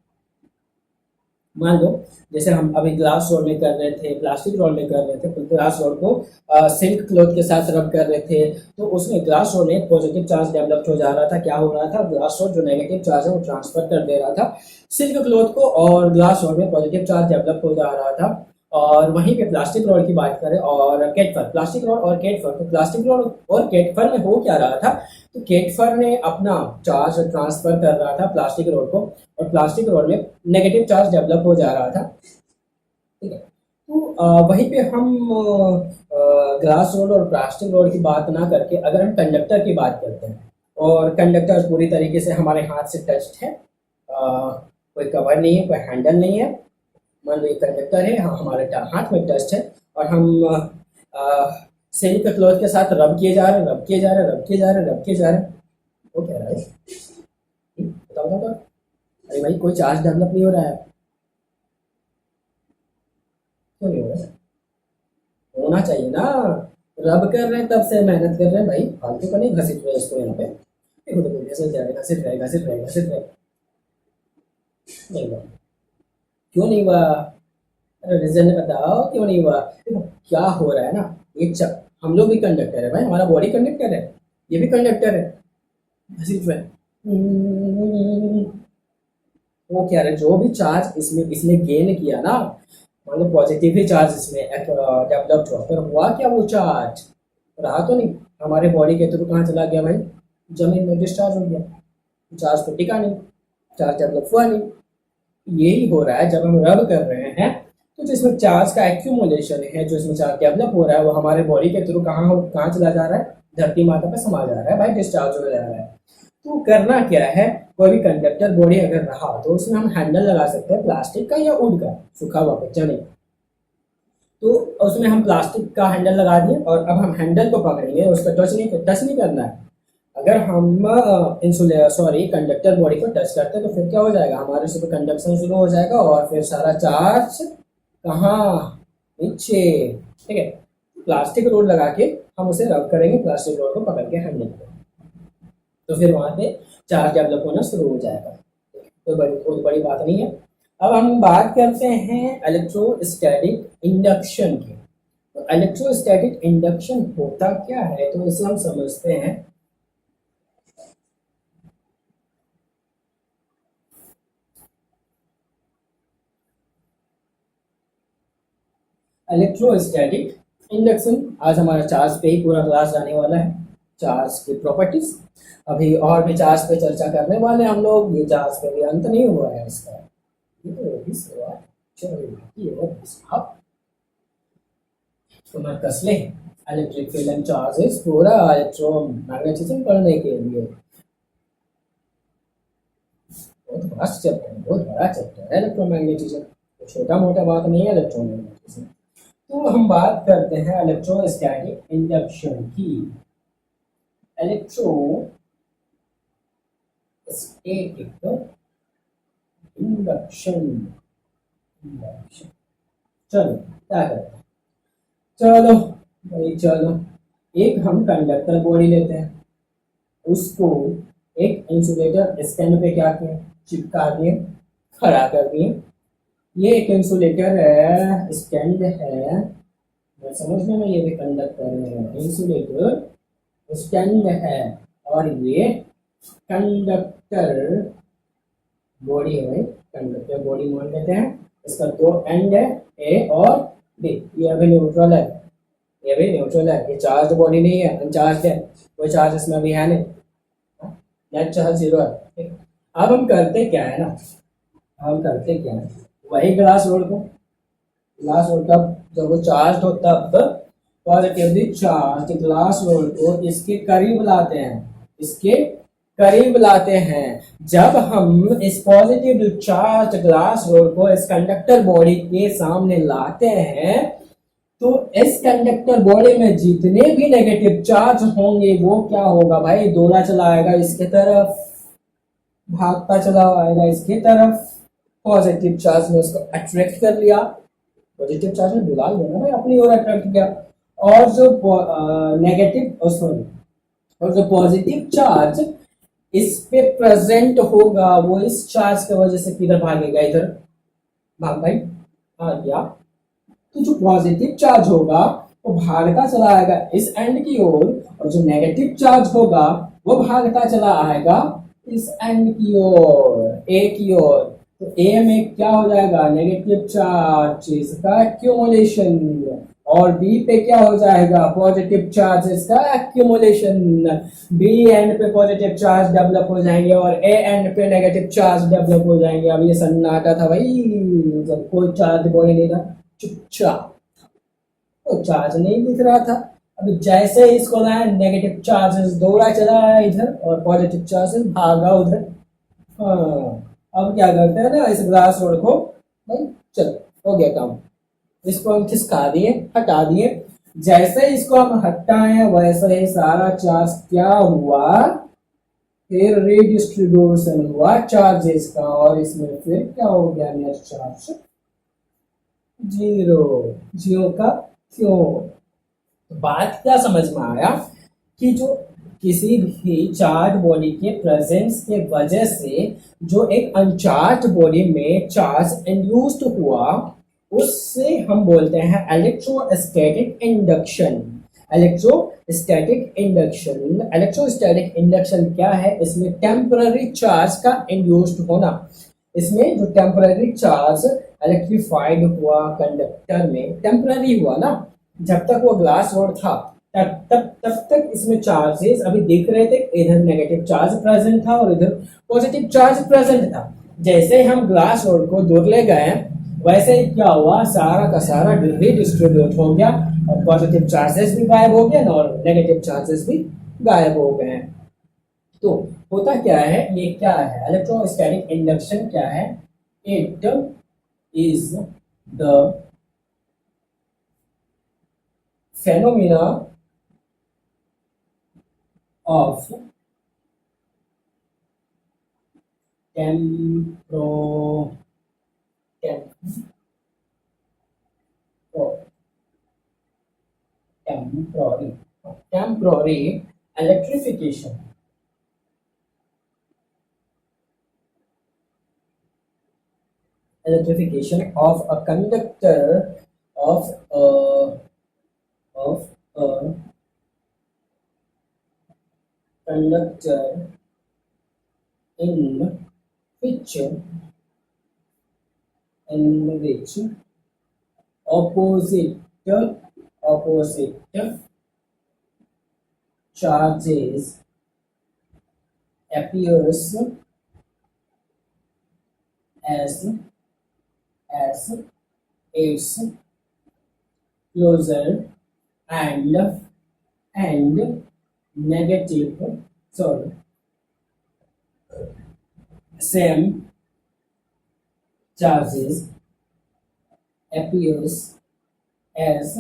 मान लो जैसे हम अभी ग्लास रोड में कर रहे थे, प्लास्टिक रोड में कर रहे थे, तो ग्लास रोड को सिल्क क्लॉथ के साथ रब कर रहे थे, तो उसमें ग्लास रोड में पॉजिटिव चार्ज डेवलप हो जा रहा था। क्या हो रहा था, ग्लास रोड जो नेगेटिव चार्ज है वो ट्रांसफर कर दे रहा था सिल्क क्लॉथ को, और ग्लास रोड में पॉजिटिव चार्ज डेवलप हो जा रहा था। और वहीं पे प्लास्टिक रोड की बात करें और केटफर, प्लास्टिक रोड और केटफर, तो प्लास्टिक रोड और केटफर में हो क्या रहा था, तो केटफर ने अपना चार्ज ट्रांसफर कर रहा था प्लास्टिक रोड को, और प्लास्टिक रोड में नेगेटिव चार्ज डेवलप हो जा रहा था। ठीक है, तो वहीं पे हम ग्लास रोड और प्लास्टिक रोड की बात ना करके अगर हम कंडक्टर की बात करते हैं, और कंडक्टर पूरी तरीके से हमारे हाथ से टच्ड है, कोई कवर नहीं है, कोई हैंडल नहीं है, मान लो ये कंडक्टर है, हमारे हाथ में टस्ट है, और हम सिल्क क्लॉथ के साथ रब किए जा रहे हैं, रब किए जा रहे हैं, रब किए जा रहे हैं, रब किए जा रहे हैं, वो क्या रहा है, बताओ बताओ। अरे भाई कोई चार्ज डेवलप नहीं हो रहा है, क्यों नहीं हो रहा है, होना चाहिए ना। रब कर रहे हैं, तब से मेहनत कर रहे हैं भाई, फालतू का नहीं घसीट रहे इसको यहाँ पे। देखो देखो घसीट जा रहे, घसीट रहे, घसीट रहे, घसीट रहे, नहीं हुआ, क्यों नहीं हुआ, अरे रीजन बताओ क्यों नहीं हुआ। देखो क्या हो रहा है ना, हम लोग भी कंडक्टर है भाई, हमारा बॉडी कंडक्टर है, ये भी कंडक्टर है, घसीट रहे, वो क्या है, जो भी चार्ज इसमें इसने गेन किया ना, मान लो पॉजिटिव ही चार्ज इसमें डेवलप्ड हुआ, पर हुआ क्या, वो चार्ज रहा तो नहीं हमारे बॉडी के थ्रू, कहाँ चला गया भाई, जमीन में डिस्चार्ज हो गया, चार्ज तो टिका नहीं, चार्ज डेवलप हुआ नहीं। यही हो रहा है जब हम रब कर रहे हैं, तो जिसमें चार्ज का एक्यूमुलेशन है, जो इसमें चार्ज डेवलप हो रहा है, वो हमारे बॉडी के थ्रू कहाँ चला जा रहा है, धरती माता पे समा जा रहा है भाई, डिस्चार्ज हो जा रहा है। तो करना क्या है, कोई भी कंडक्टर बॉडी अगर रहा तो उसमें हम हैंडल लगा सकते हैं प्लास्टिक का या वुड का, सूखा हुआ कच्चा नहीं, तो उसमें हम प्लास्टिक का हैंडल लगा दिए, और अब हम हैंडल को पकड़ेंगे, उसका टच नहीं करना है। अगर हम कंडक्टर बॉडी को टच करते हैं तो फिर क्या हो जाएगा, हमारे से कंडक्शन शुरू हो जाएगा, और फिर सारा चार्ज कहाँ, नीचे। ठीक है, प्लास्टिक रोड लगा के हम उसे रब करेंगे, प्लास्टिक रोड को पकड़ के हैंडल को, तो फिर वहाँ पे चार्ज डेवलप होना शुरू हो जाएगा। कोई बड़ी बात नहीं है। अब हम बात करते हैं इलेक्ट्रोस्टैटिक इंडक्शन की। तो इलेक्ट्रोस्टैटिक इंडक्शन होता क्या है, तो इसे हम समझते हैं। इलेक्ट्रोस्टैटिक इंडक्शन, आज हमारा चार्ज पे ही पूरा क्लास जाने वाला है, चार्ज की प्रॉपर्टीज। अभी और भी चार्ज पे चर्चा करने वाले हम लोग, ये चार्ज पे भी अंत नहीं हुआ है इसका, ये तो अभी शुरुआत चल रही है साहब। तुम्हें कसले इलेक्ट्रिक फील्ड एंड चार्जेस पूरा इलेक्ट्रोमैग्नेटिज्म पढ़ने के लिए बहुत वास्ट चैप्टर है, बहुत बड़ा चैप्टर है इलेक्ट्रोमैग्नेटिज्म, तो छोटा मोटा बात नहीं है इलेक्ट्रोमैग्नेटिज्म। तो हम बात करते हैं इलेक्ट्रोस्टैटिक इंडक्शन की। इलेक्ट्रोस्टैटिक इंडक्शन, चलो क्या करते हैं, चलो भाई चलो, एक हम कंडक्टर बॉडी लेते हैं, उसको एक इंसुलेटर स्टैंड पे क्या किया, चिपका दिए, खड़ा कर दिए। ये एक इंसुलेटर है, स्टैंड है, समझने में, ये भी कंडक्टर है, इंसुलेटर स्टैंड है, और ये कंडक्टर बॉडी है, कंडक्टर बॉडी मान लेते हैं। इसका दो एंड है, ए और बी, ये अभी न्यूट्रल है, ये भी न्यूट्रल है, ये चार्ज बॉडी नहीं है, अनचार्ज है, कोई चार्ज इसमें अभी है नहीं, नेट चार्ज जीरो है, ठीक। अब हम करते क्या है ना, हम करते क्या है, वही ग्लास रोड को, ग्लास रोड का जब वो चार्ज हो तब पॉजिटिवली चार्ज ग्लास रोड को इसके करीब लाते हैं, इसके करीब लाते हैं। जब हम इस पॉजिटिव चार्ज ग्लास रोड को इस कंडक्टर बॉडी के सामने लाते हैं तो इस कंडक्टर बॉडी में जितने भी नेगेटिव चार्ज होंगे वो क्या होगा भाई, दौड़ा चला आएगा इसके तरफ, भागता चला आएगा इसके तरफ। पॉजिटिव चार्ज ने उसको अट्रैक्ट कर लिया, पॉजिटिव चार्ज ने बुला लिया भाई अपनी ओर अट्रैक्ट किया, और जो नेगेटिव सॉरी और जो पॉजिटिव चार्ज इस पे प्रेजेंट होगा वो इस चार्ज की वजह से किधर भागेगा, इधर भाग भाई, आ गया। तो जो पॉजिटिव चार्ज होगा वो भागता चला आएगा इस एंड की ओर, और जो नेगेटिव चार्ज होगा वो भागता चला आएगा इस एंड की ओर, ए की ओर। तो ए में क्या हो जाएगा, नेगेटिव चार्जेस का एक्यूमुलेशन, और बी पे क्या हो जाएगा, पॉजिटिव चार्जेस का एक्यूमुलेशन। बी एंड पे पॉजिटिव चार्ज डेवलप हो जाएंगे और ए एंड पे नेगेटिव चार्ज डेवलप हो जाएंगे। अब ये सन्नाटा था भाई, जब कोई चार्ज बॉडी नहीं था, चुपचाप, तो चार्ज नहीं दिख रहा था। अभी जैसे ही इसको लाया नेगेटिव चार्जेस दौड़ा चला आया इधर और पॉजिटिव चार्जेस भागा उधर। हाँ, अब क्या करते हैं ना, इस ग्लास रोड को भाई चलो हो गया काम, इसको हम खिसका दिए, हटा दिए। जैसे इसको हम हटाए वैसे ही सारा चार्ज क्या हुआ, फिर रीडिस्ट्रीब्यूशन हुआ चार्जेस का, और इसमें फिर क्या हो गया, नेट चार्ज जीरो। जीरो का क्यों, बात क्या समझ में आया कि जो किसी भी चार्ज बॉडी के प्रेजेंस के वजह से जो एक अनचार्ज बॉडी में चार्ज इंड्यूस्ड हुआ उससे हम बोलते हैं electrostatic induction. Electrostatic induction, electrostatic induction क्या है, इसमें टेम्पररी चार्ज का इंड्यूस्ड होना। इसमें जो टेम्पररी चार्ज इलेक्ट्रीफाइड हुआ कंडक्टर में, टेम्पररी हुआ ना, जब तक वो ग्लास रोड था तब तक इसमें चार्जेस अभी दिख रहे थे, इधर नेगेटिव चार्ज प्रेजेंट था और इधर पॉजिटिव चार्ज प्रेजेंट था। जैसे हम ग्लास रोड को दूर ले गए वैसे ही क्या हुआ, सारा का सारा डिस्ट्रीब्यूट हो गया और पॉजिटिव चार्जेस भी गायब हो गए और नेगेटिव चार्जेस भी गायब हो गए। तो होता क्या है, ये क्या है, इलेक्ट्रोस्टैटिक इंडक्शन क्या है, it is the phenomena of temporo temporary electrification of a conductor of a conductor in which opposite charges appears as its closer and negative, sorry, same charges appears as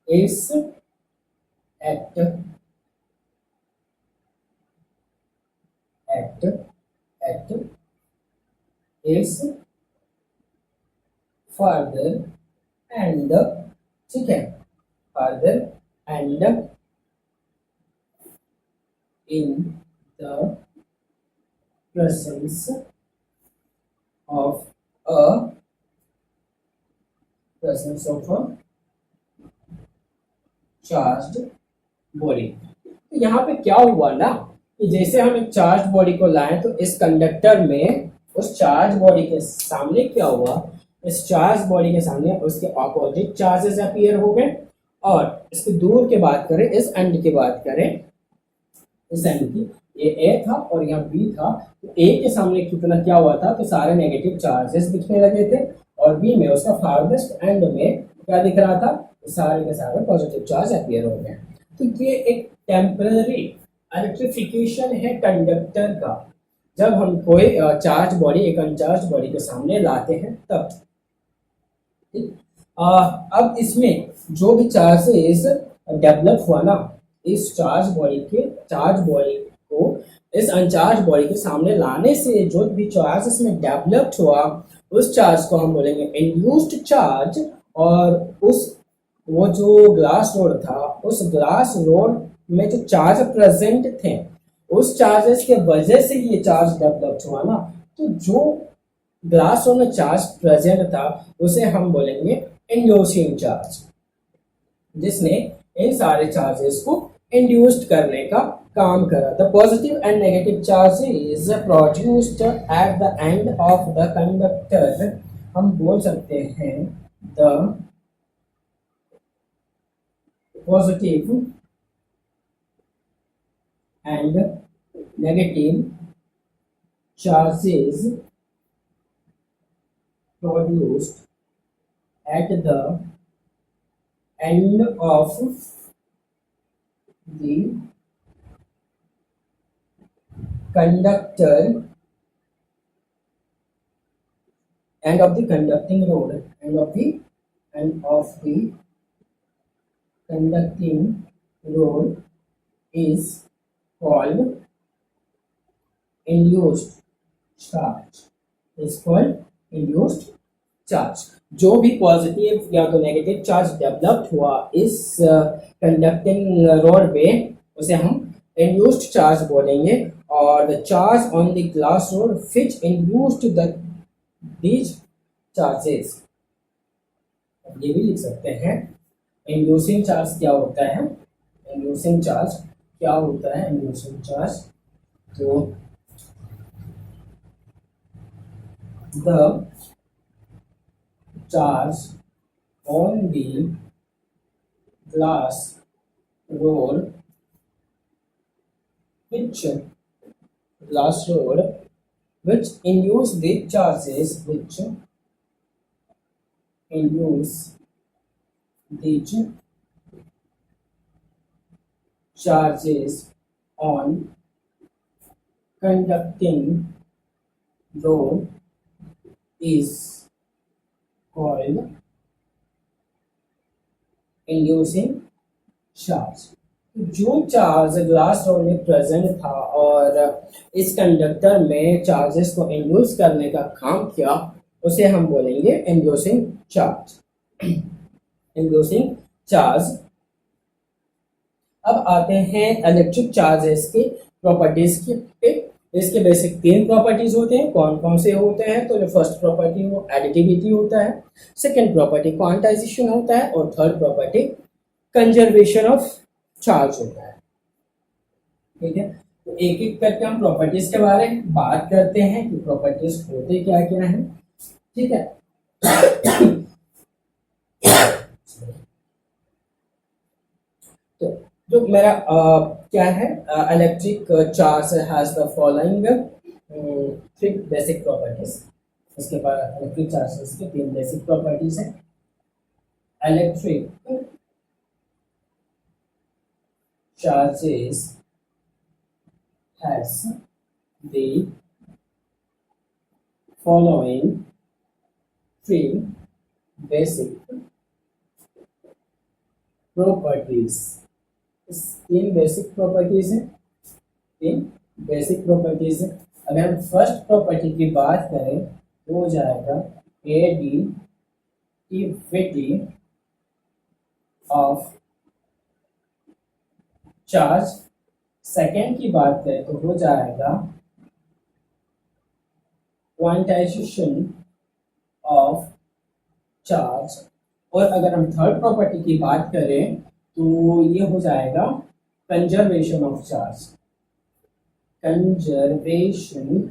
its at its further and, ठीक है, further and in the presence of a charged body. तो यहाँ पे क्या हुआ ना कि जैसे हम एक चार्ज बॉडी को लाएं तो इस कंडक्टर में उस चार्ज बॉडी के सामने क्या हुआ, इस चार्ज बॉडी के सामने उसके ऑपोजिट चार्जेस अपीयर हो गए और इसके दूर की बात करें, इस एंड की बात करें, इस एंड की, ये ए था और यहाँ बी था, तो ए के सामने कितना क्या हुआ था, तो सारे नेगेटिव चार्जेस दिखने लगे थे, और बी में उसका फारदेस्ट एंड में क्या दिख रहा था, सारे के सारे पॉजिटिव चार्ज अपीयर हो गए। तो ये एक टेम्पररी इलेक्ट्रिफिकेशन है कंडक्टर का, जब हम कोई चार्ज बॉडी एक अनचार्ज बॉडी के सामने लाते हैं तब। अब इसमें जो भी चार्जेस डेवलप हुआ ना, इस चार्ज बॉडी को इस अनचार्ज बॉडी के सामने लाने से जो भी चार्ज इसमें डेवलप्ड हुआ, उस चार्ज को हम बोलेंगे इंड्यूस्ड चार्ज। और उस वो जो ग्लास रोड था, उस ग्लास रोड में जो चार्ज प्रेजेंट थे, उस चार्जेस के वजह से ये चार्ज डेवलप्ड हुआ ना, तो जो ग्लास रोड में चार्ज प्रेजेंट था उसे हम बोलेंगे इंड्यूसिंग चार्ज, जिसने इन सारे चार्जेस को इंड्यूस्ड करने का काम करा। The positive and negative charge is produced at the end of the conductor. हम बोल सकते हैं the positive and negative charges produced at the end of the conductor, end of the conducting rod, end of the conducting rod is called induced charge, is called induced charge. जो भी positive या तो negative charge developed हुआ इस conducting road पे, उसे हम induced charge बोलेंगे। और the charge on the glass rod which induced these charges, ये भी लिख सकते हैं इंड्यूसिंग चार्ज क्या होता है। इंड्यूसिंग चार्ज क्या होता है, इंड्यूसिंग चार्ज, तो the charge on the glass rod which induce the charges on conducting rod is called inducing charge। जो चार्ज ग्लास रोड में प्रेजेंट था और इस कंडक्टर में चार्जेस को इंड्यूस करने का काम किया, उसे हम बोलेंगे इंड्यूसिंग चार्ज। Inducing charge. अब आते हैं इलेक्ट्रिक चार्जेस की प्रॉपर्टीज की। इसके बेसिक 3 प्रॉपर्टीज होते हैं। कौन कौन से होते हैं, तो जो फर्स्ट प्रॉपर्टी वो एडिटिविटी होता है, सेकंड प्रॉपर्टी क्वांटाइजेशन होता है, और third property conservation of charge होता है। ठीक है, तो एक एक करके हम प्रॉपर्टीज के बारे में बात करते हैं कि प्रॉपर्टीज होते क्या क्या हैं। ठीक है, तो जो मेरा क्या है, electric charge has the following 3 basic properties. इसके बाद इलेक्ट्रिक चार्जेस के 3 बेसिक प्रॉपर्टीज हैं। Electric charges has the following 3 basic properties. 3 basic properties हैं, 3 बेसिक प्रॉपर्टीज हैं। अगर हम फर्स्ट प्रॉपर्टी की बात करें तो हो जाएगा एडिटिविटी ऑफ चार्ज। सेकेंड की बात करें तो हो जाएगा क्वांटाइजेशन ऑफ चार्ज। और अगर हम थर्ड प्रॉपर्टी की बात करें तो ये हो जाएगा conservation of charge. Conservation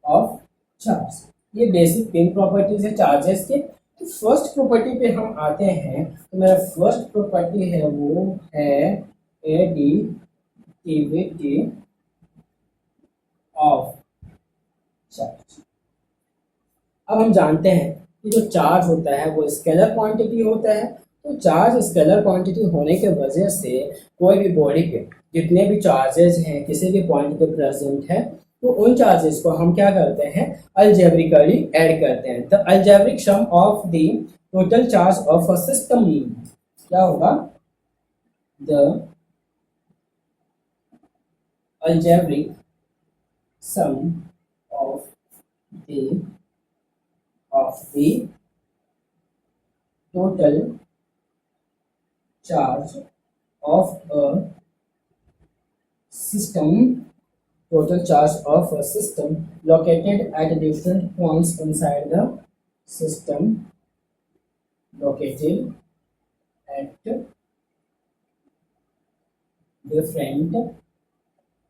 of charge, ये बेसिक 3 प्रॉपर्टीज है चार्जेस के। तो फर्स्ट प्रॉपर्टी पे हम आते हैं, तो मेरा फर्स्ट प्रॉपर्टी है वो है एडिटिविटी ऑफ चार्ज। अब हम जानते हैं कि जो चार्ज होता है वो स्केलर क्वांटिटी होता है। तो चार्ज स्केलर क्वांटिटी होने के वजह से कोई भी बॉडी पे जितने भी चार्जेस हैं किसी भी पॉइंट पे प्रेजेंट है, तो उन चार्जेस को हम क्या करते हैं, अलजेब्रिकली ऐड करते हैं। The algebraic sum of the total charge of a system क्या होगा, the algebraic sum of the total charge of a system located at different points inside the system located at different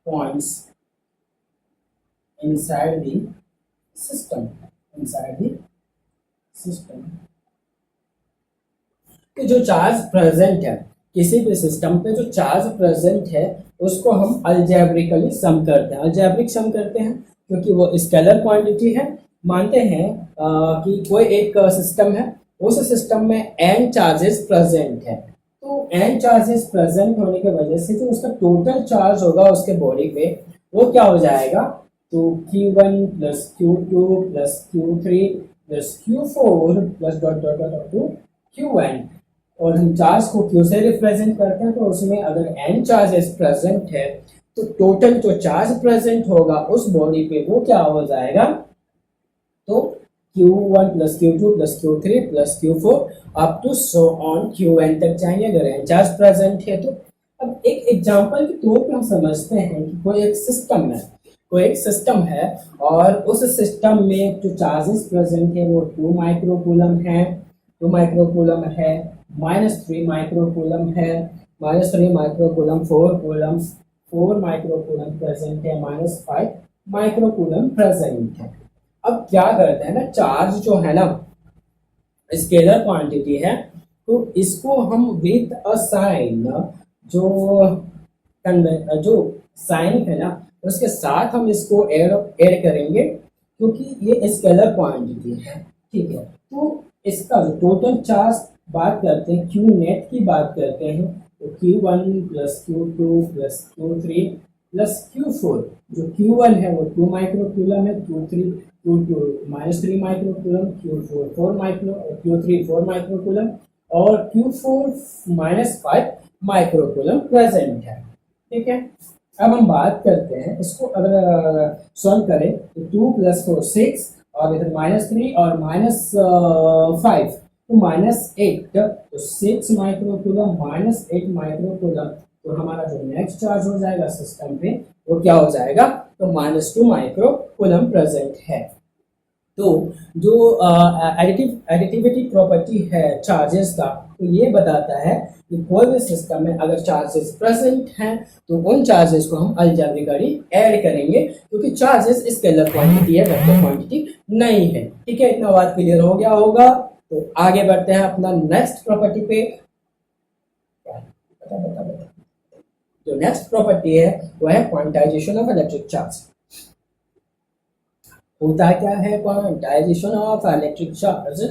points inside the system कि जो charge present है किसी भी system पे, जो charge present है उसको हम अलजेब्रिकली सम करते हैं। अलजेब्रिक सम करते हैं क्योंकि वो स्केलर क्वांटिटी है। मानते हैं कि कोई एक सिस्टम है, उस सिस्टम में n चार्जेस प्रेजेंट है, तो n चार्जेस प्रेजेंट होने की वजह से जो उसका टोटल चार्ज होगा उसके बॉडी पे वो क्या हो जाएगा, तो Q1 plus Q2 plus Q3 plus Q4 plus dot dot dot to Qn। और हम चार्ज को Q से रिप्रेजेंट करते हैं, तो उसमें अगर n चार्जेस प्रेजेंट है तो टोटल जो चार्ज प्रेजेंट होगा उस बॉडी पे वो क्या हो जाएगा, तो Q1 plus Q2 plus Q3 plus Q4 up to so on Qn तक जाएंगे अगर n चार्ज प्रेजेंट है तो। अब एक एग्जांपल के तौर पे हम समझते हैं कि कोई एक सिस्टम है और उस सिस्टम में जो चार्जेस प्रेजेंट है वो 2 माइक्रोकूलम है, -3 माइक्रोकूलम है, -3 माइक्रोकूलम, 4 कूलम, 4 माइक्रोकूलम प्रेजेंट है, -5 माइक्रोकूलम प्रेजेंट है। अब क्या करते हैं ना, चार्ज जो है ना स्केलर क्वांटिटी है, तो इसको हम विथ अ साइन, जो साइन है ना उसके साथ हम इसको ऐड करेंगे क्योंकि ये स्केलर क्वांटिटी है, ठीक है। तो इसका जो टोटल चार्ज बात करते हैं, क्यू नेट की बात करते हैं, तो Q1 plus Q2 plus Q3 plus Q4, जो Q1 है वो 2 माइक्रोकूलम है, Q2 -3 माइक्रोकूलम, Q3 4 माइक्रोकूलम और Q4 -5 माइक्रोकूलम प्रेजेंट है, ठीक है। अब हम बात करते हैं इसको, अगर सॉल्व करें तो 2 प्लस 4 6 और इधर -3 और -5 तो -8, तो 6 माइक्रोकूलम -8 माइक्रोकूलम, तो हमारा जो नेक्स्ट चार्ज हो जाएगा सिस्टम पे वो क्या हो जाएगा, तो -2 माइक्रोकूलम प्रेजेंट है। तो जो एडिटिविटी प्रॉपर्टी है चार्जेस का, तो ये बताता है कि कोई भी सिस्टम में अगर चार्जेस प्रेजेंट हैं तो उन चार्जेस को हम अलजेब्रिकली ऐड करेंगे क्योंकि चार्जेस स्केलर क्वांटिटी है, वेक्टर क्वांटिटी नहीं है, ठीक है। इतना बात क्लियर हो गया होगा। तो आगे बढ़ते हैं अपना नेक्स्ट प्रॉपर्टी पे। बता जो नेक्स्ट प्रॉपर्टी है वो है क्वांटाइजेशन ऑफ इलेक्ट्रिक चार्ज। होता क्या है क्वांटाइजेशन ऑफ इलेक्ट्रिक चार्ज,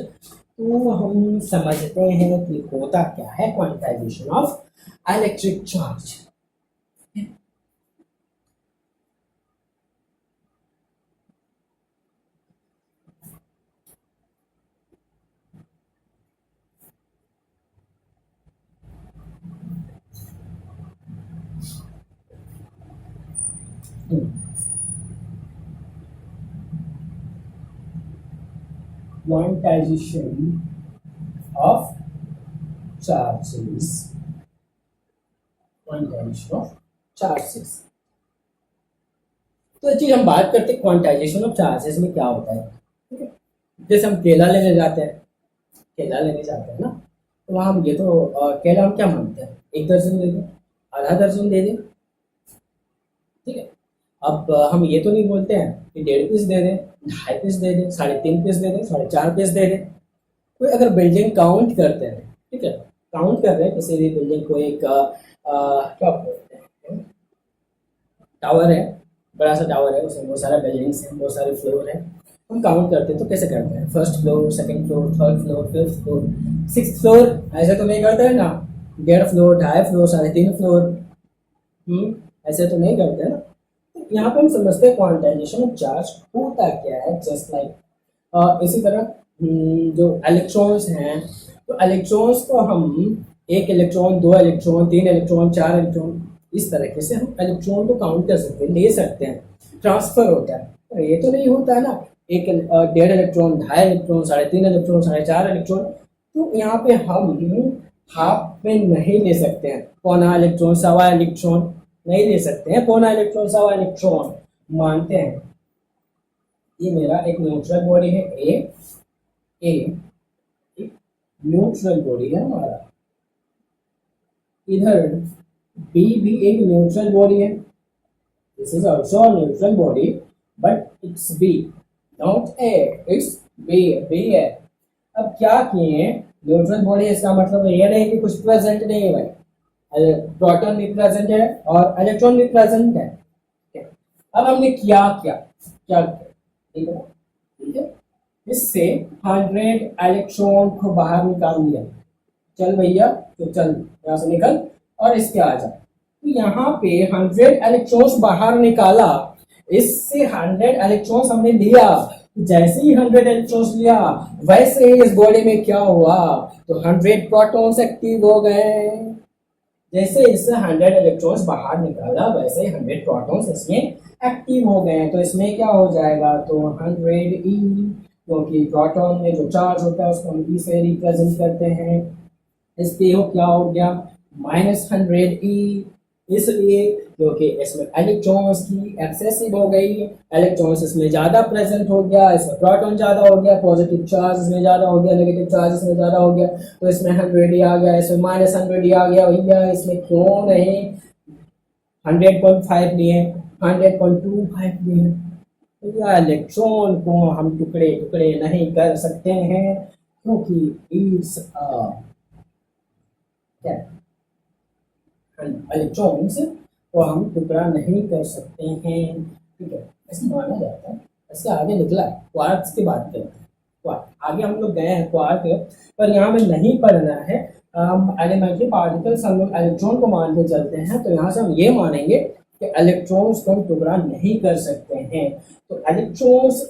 तो हम समझते हैं कि होता क्या है quantization of electric charge. Quantization of charges, quantization of charges। तो चीज हम बात करते हैं क्वांटाइजेशन ऑफ चार्जेस में क्या होता है, ठीक है। जैसे हम केला लेने जाते हैं ना, तो वहाँ हम ये तो केला हम क्या मानते हैं, 1 दर्जन दे दें, आधा दर्जन दे दें, ठीक है। अब हम ये तो नहीं बोलते हैं कि 1.5 पीस दे दें, 2.5 पीस दे दें, 3.5 पीस दे दें, 4.5 पीस दे दें। कोई अगर बिल्डिंग काउंट करते हैं, ठीक है, काउंट कर रहे हैं किसी भी बिल्डिंग को, एक क्या बोलते हैं, टावर है, बड़ा सा टावर है, उसमें बहुत सारा बिल्डिंग्स हैं, बहुत सारे फ्लोर हैं, हम काउंट करते हैं तो कैसे करते हैं, first floor, second floor, third floor, fifth floor, six floor, ऐसे तो नहीं करते हैं ना, डेढ़ फ्लोर, ढाई फ्लोर, साढ़े तीन फ्लोर, ऐसे तो नहीं करते ना। तो यहाँ पे हम समझते हैं क्वांटाइजेशन ऑफ चार्ज होता क्या है, जस्ट लाइक इसी तरह जो इलेक्ट्रॉन्स हैं, तो इलेक्ट्रॉन्स को हम एक इलेक्ट्रॉन, दो इलेक्ट्रॉन, तीन इलेक्ट्रॉन, चार इलेक्ट्रॉन, इस तरीके से हम इलेक्ट्रॉन को काउंट कर सकते हैं, ले सकते हैं, ट्रांसफर होता है। तो ये तो नहीं होता है ना, एक डेढ़ इलेक्ट्रॉन, ढाई इलेक्ट्रॉन, साढ़े तीन इलेक्ट्रॉन, साढ़े चार इलेक्ट्रॉन, तो यहाँ पे हम हाफ में नहीं ले सकते हैं, पौना इलेक्ट्रॉन, सवा इलेक्ट्रॉन नहीं ले सकते हैं, पौना इलेक्ट्रॉन, सवा इलेक्ट्रॉन मानते हैं। ये मेरा एक न्यूट्रल बॉडी है, ए न्यूट्रल बॉडी है हमारा, इधर बी भी एक न्यूट्रल बॉडी है, this is also neutral body, but it's B, not A, it's B है। अब क्या किए, न्यूट्रल बॉडी, इसका मतलब ये नहीं कि कुछ प्रेजेंट नहीं है भाई, प्रोटॉन भी प्रेजेंट है और इलेक्ट्रॉन भी प्रेजेंट है। अब हमने क्या किया, ठीक है, इससे 100 इलेक्ट्रॉन को बाहर निकाल दिया, चल भैया तो चल यहाँ से निकल और इसके आ जा। तो यहाँ पे 100 इलेक्ट्रॉन्स बाहर निकाला, इससे 100 इलेक्ट्रॉन्स हमने लिया, जैसे ही 100 इलेक्ट्रॉन्स लिया वैसे ही इस बॉडी में क्या हुआ, तो 100 प्रोटॉन्स एक्टिव हो गए। जैसे इससे 100 इलेक्ट्रॉन्स बाहर निकाला वैसे ही 100 प्रोटॉन्स इसमें एक्टिव हो गए, तो इसमें क्या हो जाएगा, तो 100 ई, क्योंकि प्रोटॉन में जो चार्ज होता है उसको हम ई से रिप्रेजेंट करते हैं, इसलिए हो क्या हो गया -100 ई, इसलिए क्योंकि इसमें इलेक्ट्रॉन्स की एक्सेसिव हो गई, इलेक्ट्रॉन्स इसमें ज़्यादा प्रेजेंट हो गया, इसमें प्रोटॉन ज़्यादा हो गया, पॉजिटिव चार्ज इसमें ज़्यादा हो गया, नेगेटिव चार्ज इसमें ज़्यादा हो गया, तो इसमें 100 ई आ गया, इसमें -100 ई आ गया, भैया इसमें क्यों नहीं 100.5 लिए, 100.25 लिए, भैया इलेक्ट्रॉन को हम टुकड़े टुकड़े नहीं कर सकते हैं, क्योंकि इट्स क्या इलेक्ट्रॉन्स को हम टुकड़ा नहीं कर सकते हैं, ठीक है, ऐसे माना जाता है। इससे आगे निकला क्वार्क्स की बात करते हैं, क्वार्क आगे हम लोग गए हैं क्वार्क, पर यहाँ में नहीं पढ़ना है, एलिमेंट्री पार्टिकल्स हम लोग इलेक्ट्रॉन को मान के चलते हैं, तो यहाँ से हम ये मानेंगे कि इलेक्ट्रॉन्स को हम टुकड़ा नहीं कर सकते हैं। तो इलेक्ट्रॉन्स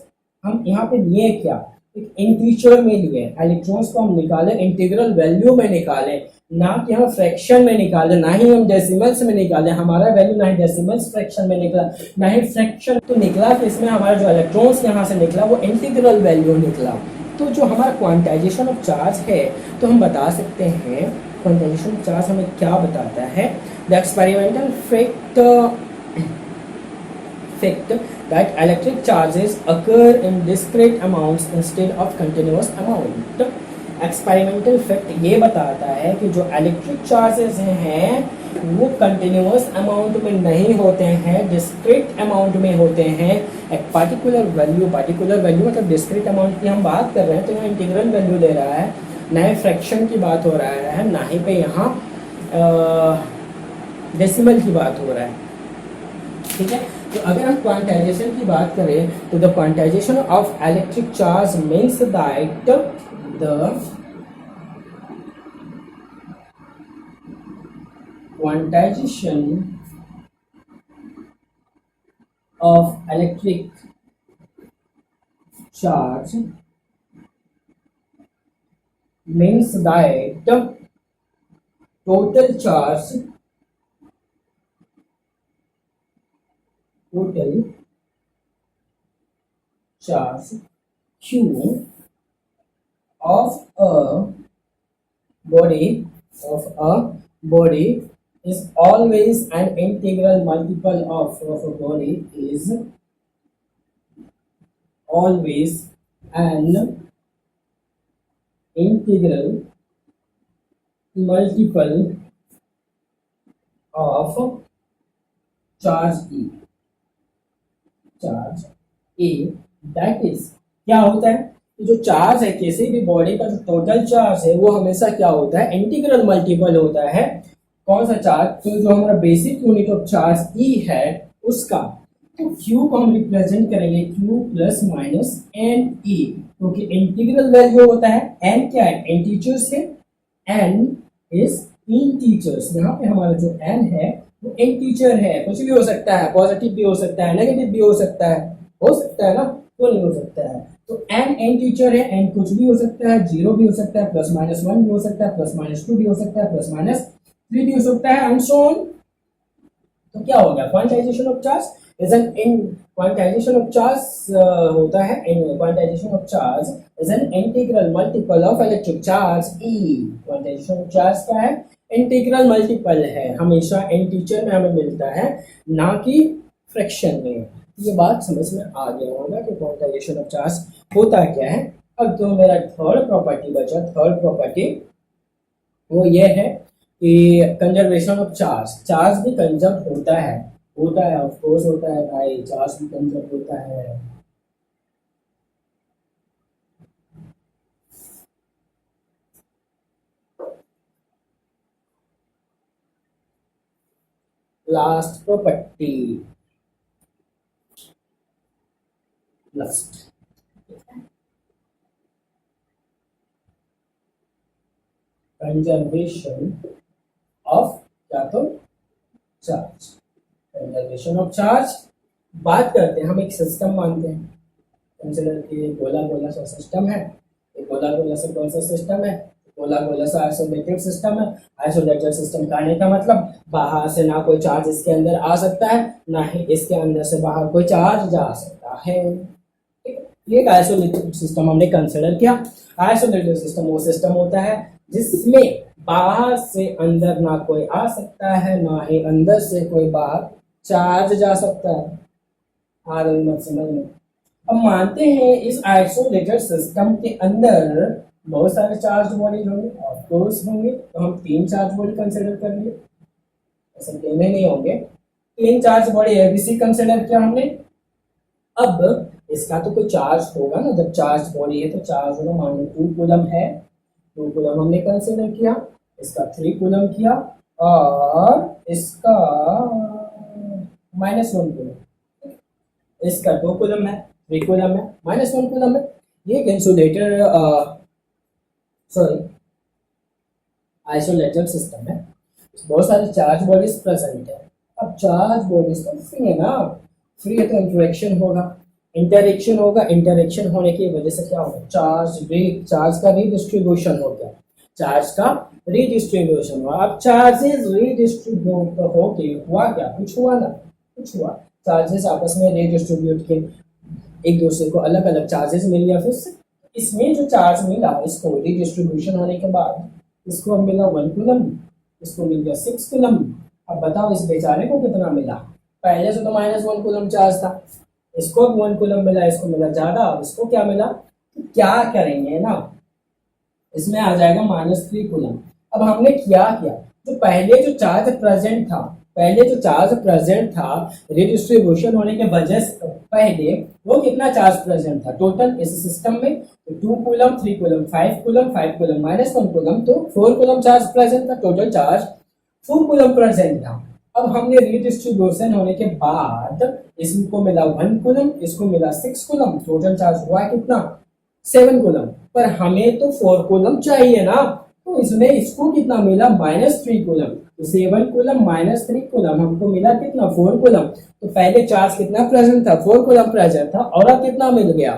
हम यहाँ पे लिए क्या, एक इंटीजर में लिए, इलेक्ट्रॉन्स को हम निकाले इंटीग्रल वैल्यू में निकाले, ना कि हम फ्रैक्शन में निकाले, ना ही हम डेसिमल्स में निकाले, हमारा वैल्यू ना ही डेसिमल्स फ्रैक्शन में निकला, ना ही फ्रैक्शन तो निकला, तो इसमें हमारा जो इलेक्ट्रॉन्स यहाँ से निकला वो इंटीग्रल वैल्यू निकला। तो जो हमारा क्वांटाइजेशन ऑफ चार्ज है, तो हम बता सकते हैं क्वांटाइजेशन ऑफ चार्ज हमें क्या बताता है, the experimental fact that electric charges occur in discrete amounts instead of continuous amount। Experimental fact ये बताता है कि जो इलेक्ट्रिक चार्जेस हैं वो कंटिन्यूअस अमाउंट में नहीं होते हैं, डिस्क्रीट अमाउंट में होते हैं। एक पार्टिकुलर वैल्यू मतलब डिस्क्रीट अमाउंट की हम बात कर रहे हैं, तो यहाँ इंटीग्रल वैल्यू दे रहा है, ना ही फ्रैक्शन की बात हो रहा है, ना ही पे यहाँ डेसिमल की बात हो रहा है, ठीक है। तो अगर हम क्वांटाइजेशन की बात करें तो the quantization of electric charge means that the quantization of electric charge means that total charge Q of a body is always an integral multiple of a body is always an integral multiple of charge E, that is क्या होता है कि जो charge है किसी भी body का जो टोटल चार्ज है वो हमेशा क्या होता है, इंटीग्रल मल्टीपल होता है कौन सा चार्ज, तो जो हमारा basic unit of charge e है उसका। तो Q को हम रिप्रेजेंट करेंगे Q plus minus n e, क्योंकि इंटीग्रल वैल्यू होता है n क्या है, n टीचर्स है, n इज इन टीचर्स। यहाँ पे हमारा जो n है वो n टीचर है, कुछ भी हो सकता है, पॉजिटिव भी हो सकता है, नेगेटिव भी हो सकता है ना, तो नहीं हो सकता है। तो n टीचर है, n कुछ भी हो सकता है, जीरो भी हो सकता है, प्लस माइनस वन भी हो सकता है, प्लस माइनस टू भी हो सकता है, प्लस माइनस थ्री भी हो सकता है, एंड सो ऑन। तो क्या हो गया, quantization of charge is an इन क्वांटाइजेशन ऑफ चार्ज होता है, इन quantization of charge is an integral multiple of electric charge e. Quantization of charge क्या है, इंटीग्रल मल्टीपल है, हमेशा इन टीचर में हमें मिलता है, ना कि फ्रैक्शन में। ये बात समझ में आ गया होगा कि क्वांटाइजेशन ऑफ चार्ज होता क्या है। अब तो मेरा थर्ड प्रॉपर्टी बचा, थर्ड प्रॉपर्टी वो ये है कि कंजर्वेशन ऑफ चार्ज। चार्ज भी कंजर्व होता है ऑफ कोर्स होता है भाई, चार्ज भी कंजर्व होता है। Last property, last conservation of क्या, तो चार्ज। कंजर्वेशन ऑफ चार्ज बात करते हैं, हम एक सिस्टम मानते हैं, कंसिडर कि गोला गोला सा सिस्टम है, एक गोला गोला सा कौन सा सिस्टम है, गोला गोला सा आइसोलेटेड सिस्टम है। आइसोलेटेड सिस्टम कहने का मतलब बाहर से ना कोई चार्ज इसके अंदर आ सकता है, ना ही इसके अंदर से बाहर कोई चार्ज जा सकता है। एक आइसोलेटेड सिस्टम हमने कंसिडर किया। आइसोलेटेड सिस्टम वो सिस्टम होता है जिसमें बाहर से अंदर ना कोई आ सकता है, ना ही अंदर से कोई बाहर चार्ज जा सकता है। आ रही मत समझ में। अब मानते हैं इस आइसोलेटेड सिस्टम के अंदर बहुत सारे चार्ज बॉडीज होंगे, ऑफ कोर्स होंगे, तो हम तीन चार्ज बॉडी कंसिडर कर लिए, ऐसे तीन नहीं होंगे, तीन चार्ज बॉडी एबीसी कंसिडर किया हमने। अब इसका तो कोई चार्ज होगा ना, जब चार्ज बॉडी है तो चार्ज होगा, मान लो 2 कूलम है, 2 कूलम हमने कंसिडर किया, इसका 3 कूलम किया, और इसका -1 कूलम, इसका 2 कूलम है, 3 कूलम है, -1 कूलम है। ये एक इंसुलेटर सॉरी आइसोलेटेड सिस्टम है, बहुत सारे चार्ज बॉडीज प्रेजेंट है। अब चार्ज बॉडीज का फ्री है ना, फ्री है तो इंटरेक्शन होगा, इंटरेक्शन होगा, इंटरेक्शन होने की वजह से क्या होगा, चार्ज का रीडिस्ट्रीब्यूशन हो गया, चार्ज का रीडिस्ट्रीब्यूशन हुआ। अब चार्जेस रीडिस्ट्रीब्यूट होके हुआ क्या, कुछ हुआ ना, कुछ हुआ, चार्जेस आपस में रीडिस्ट्रीब्यूट के एक दूसरे को अलग अलग चार्जेस मिल गया। फिर से इसमें जो चार्ज मिला इसको रीडिस्ट्रीब्यूशन होने के बाद इसको मिला 1 कूलम, इसको मिल गया 6 कूलम। अब बताओ इस बेचारे को कितना मिला, पहले से तो -1 कूलम चार्ज था, इसको 1 कूलम मिला, इसको मिला ज्यादा, अब इसको क्या मिला, तो क्या करेंगे ना, इसमें आ जाएगा -3 कूलम। अब हमने क्या किया, जो पहले जो चार्ज प्रेजेंट था, पहले जो चार्ज प्रेजेंट था रिडिस्ट्रीब्यूशन होने के वजह से पहले वो कितना चार्ज प्रेजेंट था टोटल इस सिस्टम में, तो 2 coulomb, 3 coulomb, 5 coulomb, 5 coulomb -1 coulomb, तो 4 कूलम चार्ज प्रेजेंट था, टोटल चार्ज 4 कूलम प्रेजेंट था। अब हमने रीडिस्ट्रीब्यूशन होने के बाद इसको मिला 1 कूलम, इसको मिला 6 कूलम, टोटल चार्ज हुआ कितना 7 कूलम, पर हमें तो 4 कूलम चाहिए ना, तो इसमें इसको कितना मिला -3 कूलम, तो 7 कूलम -3 कूलम हमको मिला कितना 4 कूलम। तो पहले चार्ज कितना प्रेजेंट था, 4 कूलम प्रेजेंट था, और अब कितना मिल गया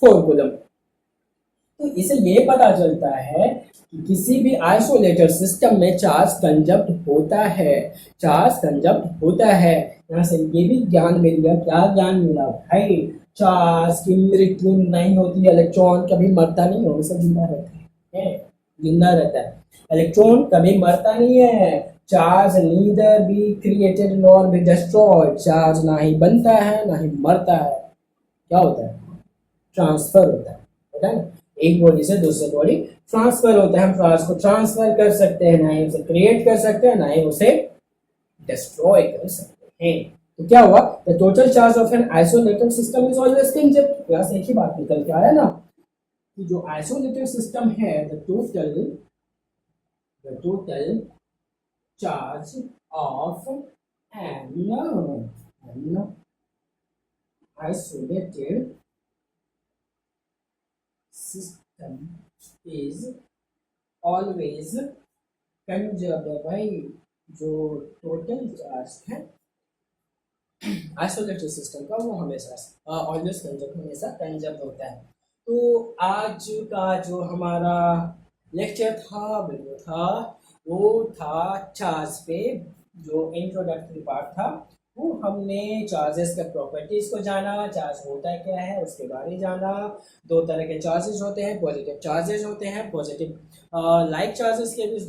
4 कूलम। तो इसे ये पता चलता है कि किसी भी आइसोलेटेड सिस्टम में चार्ज कंजप्ट होता है, चार्ज कंजप्ट होता है। यहाँ से ये भी ज्ञान मिल गया, क्या ज्ञान मिला भाई, चार्ज की मृत्यु नहीं होती, इलेक्ट्रॉन कभी मरता नहीं, हमेशा जिंदा रहता है, जिंदा रहता है, इलेक्ट्रॉन कभी मरता नहीं है। Charge neither be created nor be destroyed, charge ना ही बनता है ना ही मरता है, क्या होता है, ट्रांसफर होता है ना, एक बॉडी से दूसरे बॉडी ट्रांसफर होता है, हम चार्ज को ट्रांसफर कर सकते हैं, ना ही उसे क्रिएट कर सकते हैं, ना ही उसे डिस्ट्रॉय कर सकते हैं। तो क्या हुआ, the total charge of an isolated system is always conserved, यहाँ से एक ही बात निकल के आया ना, कि जो आइसोलेटेड सिस्टम है the total charge of an isolated system is always conserved। भाई जो टोटल चार्ज है आइसोलेटेड सिस्टम का वो हमेशा ऑलवेज कंजर्व हमेशा कंजर्व होता है। तो आज का जो हमारा लेक्चर था वो था चार्ज पे। जो इंट्रोडक्टरी पार्ट था वो हमने चार्जेस के प्रॉपर्टीज को जाना, चार्ज होता क्या है उसके बारे में जाना। दो तरह के चार्जेस होते हैं, पॉजिटिव चार्जेस होते हैं, पॉजिटिव लाइक चार्जेस के भी